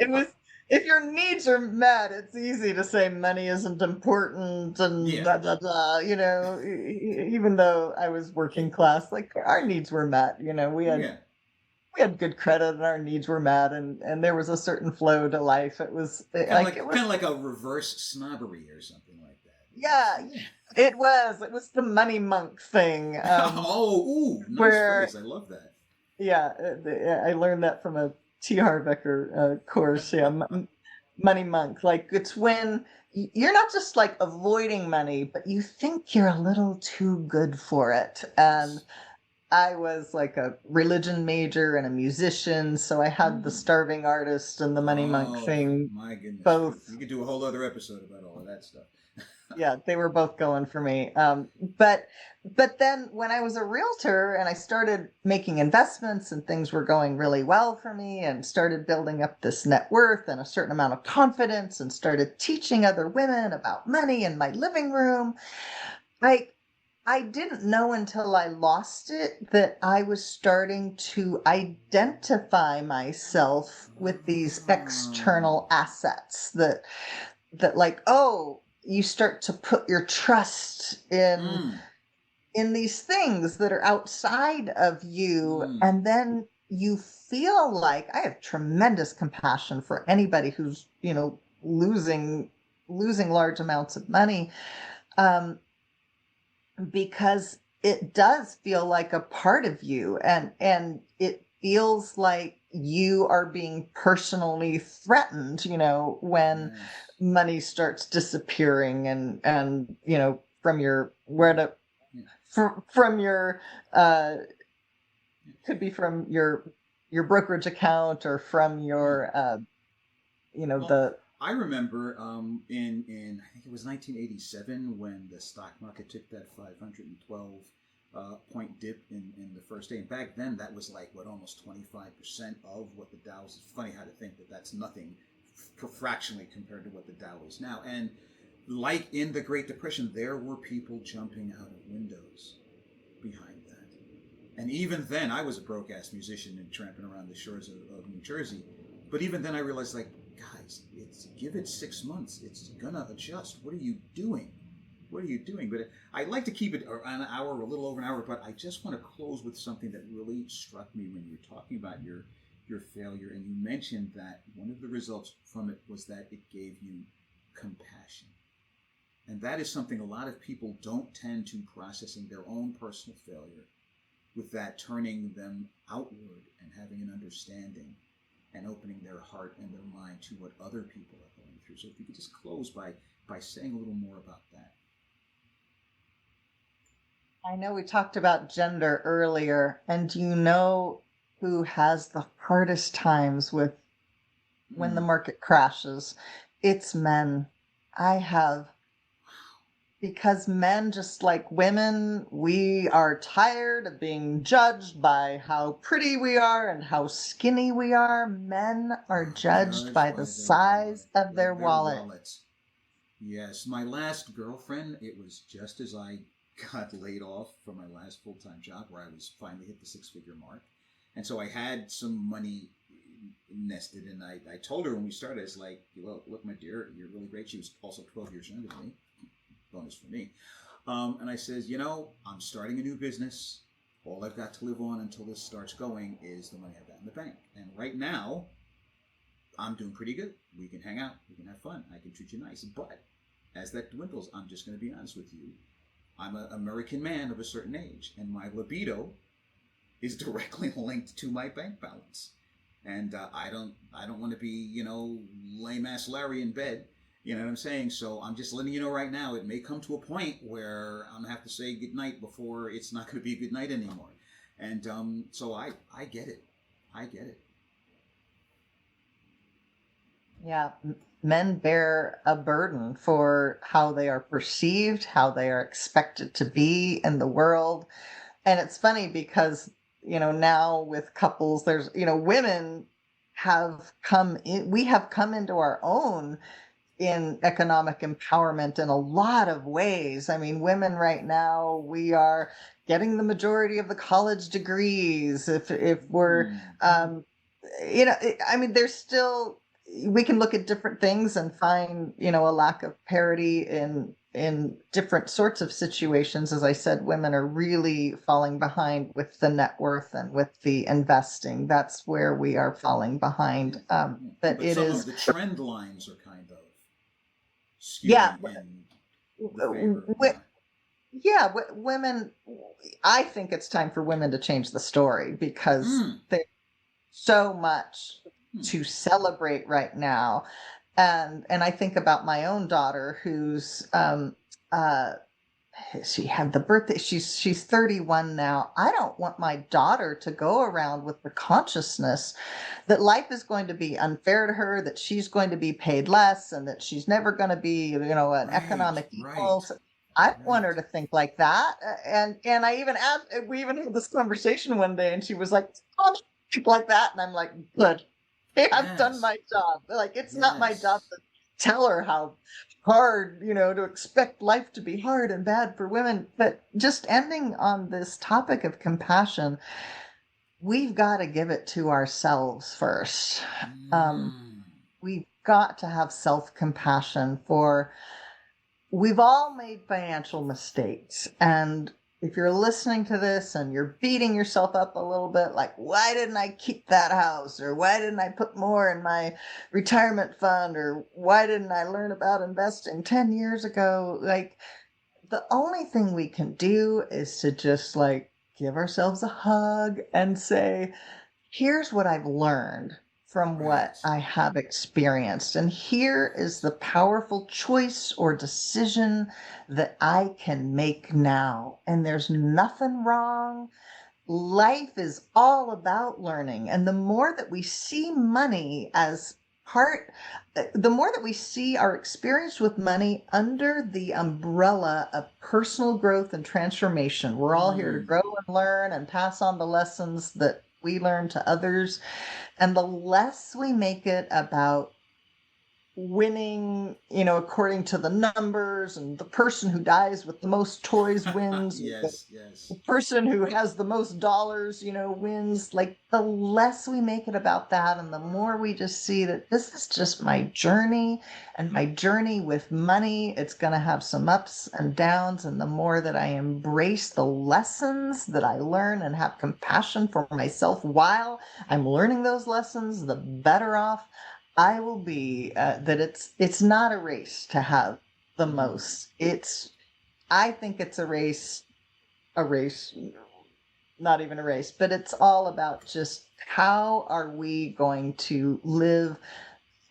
it was, if your needs are met, it's easy to say money isn't important and Yeah, blah blah blah. Even though I was working class, like our needs were met. yeah. We had good credit and our needs were met, and there was a certain flow to life. It was like it was, Kind of like a reverse snobbery or something like that. Yes, yeah, yeah. it was the money monk thing, Oh, ooh, nice where, phrase. I love that. yeah, I learned that from a T. Harv Eker course. Yeah, money monk. Like, it's when you're not just like avoiding money, but you think you're a little too good for it. And Yes. I was like a religion major and a musician, so I had the Mm. starving artist and the money monk Oh thing my goodness, both. you could do a whole other episode about all of that stuff. Yeah, they were both going for me. But then when I was a realtor and I started making investments and things were going really well for me, and started building up this net worth and a certain amount of confidence, and started teaching other women about money in my living room, I I didn't know until I lost it that I was starting to identify myself with these external Oh. assets, that like, oh, you start to put your trust Mm. in these things that are outside of you, Mm. and then you feel like, I have tremendous compassion for anybody who's, losing large amounts of money, um, because it does feel like a part of you, and it feels like you are being personally threatened, when Yes. money starts disappearing, and from your, Well, yeah. from your, could be from your brokerage account, or from Yeah. your, Well, the, I remember in I think it was 1987 when the stock market took that 512 point dip in the first day. And back then, that was like what, almost 25% of what the Dow was. It's funny how to think that that's nothing fractionally compared to what the Dow is now. And like in the Great Depression, there were people jumping out of windows behind that. And even then, I was a broke ass musician and tramping around the shores of New Jersey. But even then, I realized, like, guys, give it 6 months. It's gonna adjust. What are you doing? What are you doing? But I'd like to keep it an hour, a little over an hour. But I just want to close with something that really struck me when you were talking about your failure, and you mentioned that one of the results from it was that it gave you compassion. And that is something a lot of people don't tend to, processing their own personal failure, with that turning them outward and having an understanding and opening their heart and their mind to what other people are going through. So if you could just close by saying a little more about that. I know we talked about gender earlier, and do you know who has the hardest times with when the market crashes? It's men. I have, because men, just like women, we are tired of being judged by how pretty we are and how skinny we are. Men are judged by the size of their wallet. Wallets. Yes, my last girlfriend, it was just as I got laid off from my last full-time job where I was finally hit the six-figure mark. And so I had some money nested, and I told her when we started, it's like, look, my dear, you're really great. She was also 12 years younger than me. Bonus for me. And I says, I'm starting a new business. All I've got to live on until this starts going is the money I've got in the bank. And right now, I'm doing pretty good. We can hang out. We can have fun. I can treat you nice. But as that dwindles, I'm just going to be honest with you. I'm an American man of a certain age, and my libido is directly linked to my bank balance. And I don't want to be, lame ass Larry in bed. You know what I'm saying? So I'm just letting you know right now, it may come to a point where I'm going to have to say goodnight before it's not going to be a good night anymore. And so I get it. I get it. Yeah, men bear a burden for how they are perceived, how they are expected to be in the world. And it's funny because, now with couples, there's, women have come in, we have come into our own in economic empowerment in a lot of ways. I mean, women right now, we are getting the majority of the college degrees. If we're, there's still, we can look at different things and find, a lack of parity in different sorts of situations. As I said, women are really falling behind with the net worth and with the investing. That's where we are falling behind. But it some is of the trend lines are kind of skewing in favor. Women, I think it's time for women to change the story because there's so much to celebrate right now. And I think about my own daughter who's she had the birthday, she's 31 now. I don't want my daughter to go around with the consciousness that life is going to be unfair to her, that she's going to be paid less, and that she's never going to be, an economic equal. So I don't want her to think like that. And I even asked, we even had this conversation one day, and she was like, "Oh, think like that," and I'm like, "Good, I've done my job." Like, it's not my job to tell her how hard, to expect life to be hard and bad for women. But just ending on this topic of compassion, we've got to give it to ourselves first. We've got to have self-compassion we've all made financial mistakes. And if you're listening to this and you're beating yourself up a little bit, like, why didn't I keep that house? Or why didn't I put more in my retirement fund? Or why didn't I learn about investing 10 years ago? Like, the only thing we can do is to just give ourselves a hug and say, here's what I've learned from what I have experienced. And here is the powerful choice or decision that I can make now. And there's nothing wrong. Life is all about learning. And the more that we see money as part, the more that we see our experience with money under the umbrella of personal growth and transformation, we're all here to Mm, grow and learn and pass on the lessons that we learn to others. And the less we make it about winning, according to the numbers, and the person who dies with the most toys wins, or yes, the yes. person who has the most dollars, wins. Like, the less we make it about that, and the more we just see that this is just my journey, and my journey with money, it's going to have some ups and downs. And the more that I embrace the lessons that I learn and have compassion for myself while I'm learning those lessons, the better off I will be. That it's not a race to have the Mm, most. I think it's a race, not even a race, but it's all about just how are we going to live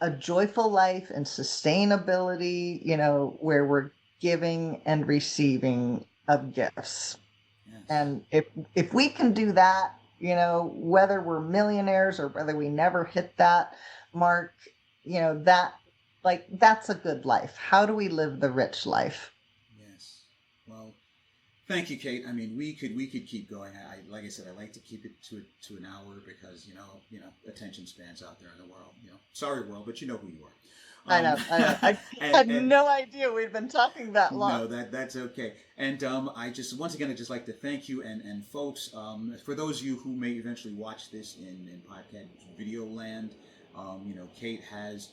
a joyful life and sustainability, where we're giving and receiving of gifts. yes. And if we can do that, whether we're millionaires or whether we never hit that mark, that, like, that's a good life. How do we live the rich life? Yes. Well, thank you, Kate. I mean, we could keep going. Like I said, I like to keep it to an hour because attention spans out there in the world. Sorry, world, but you know who you are. I know, I know. I And had and no idea we'd been talking that long. no, that's okay. And I just once again I just like to thank you and folks, for those of you who may eventually watch this in podcast video land. Kate has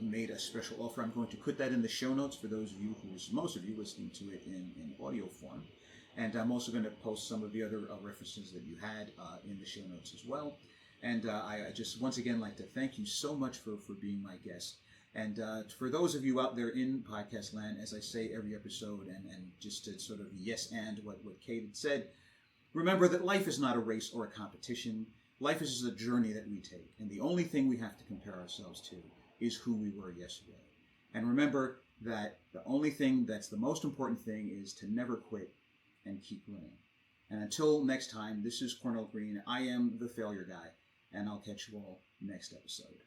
made a special offer. I'm going to put that in the show notes for those of you most of you listening to it in audio form. And I'm also going to post some of the other references that you had in the show notes as well. And I just once again like to thank you so much for being my guest. And for those of you out there in podcast land, as I say every episode, and just to sort of yes and what Kate had said, remember that life is not a race or a competition. Life is just a journey that we take. And the only thing we have to compare ourselves to is who we were yesterday. And remember that the only thing that's the most important thing is to never quit and keep winning. And until next time, this is Cornell Green. I am the Failure Guy, and I'll catch you all next episode.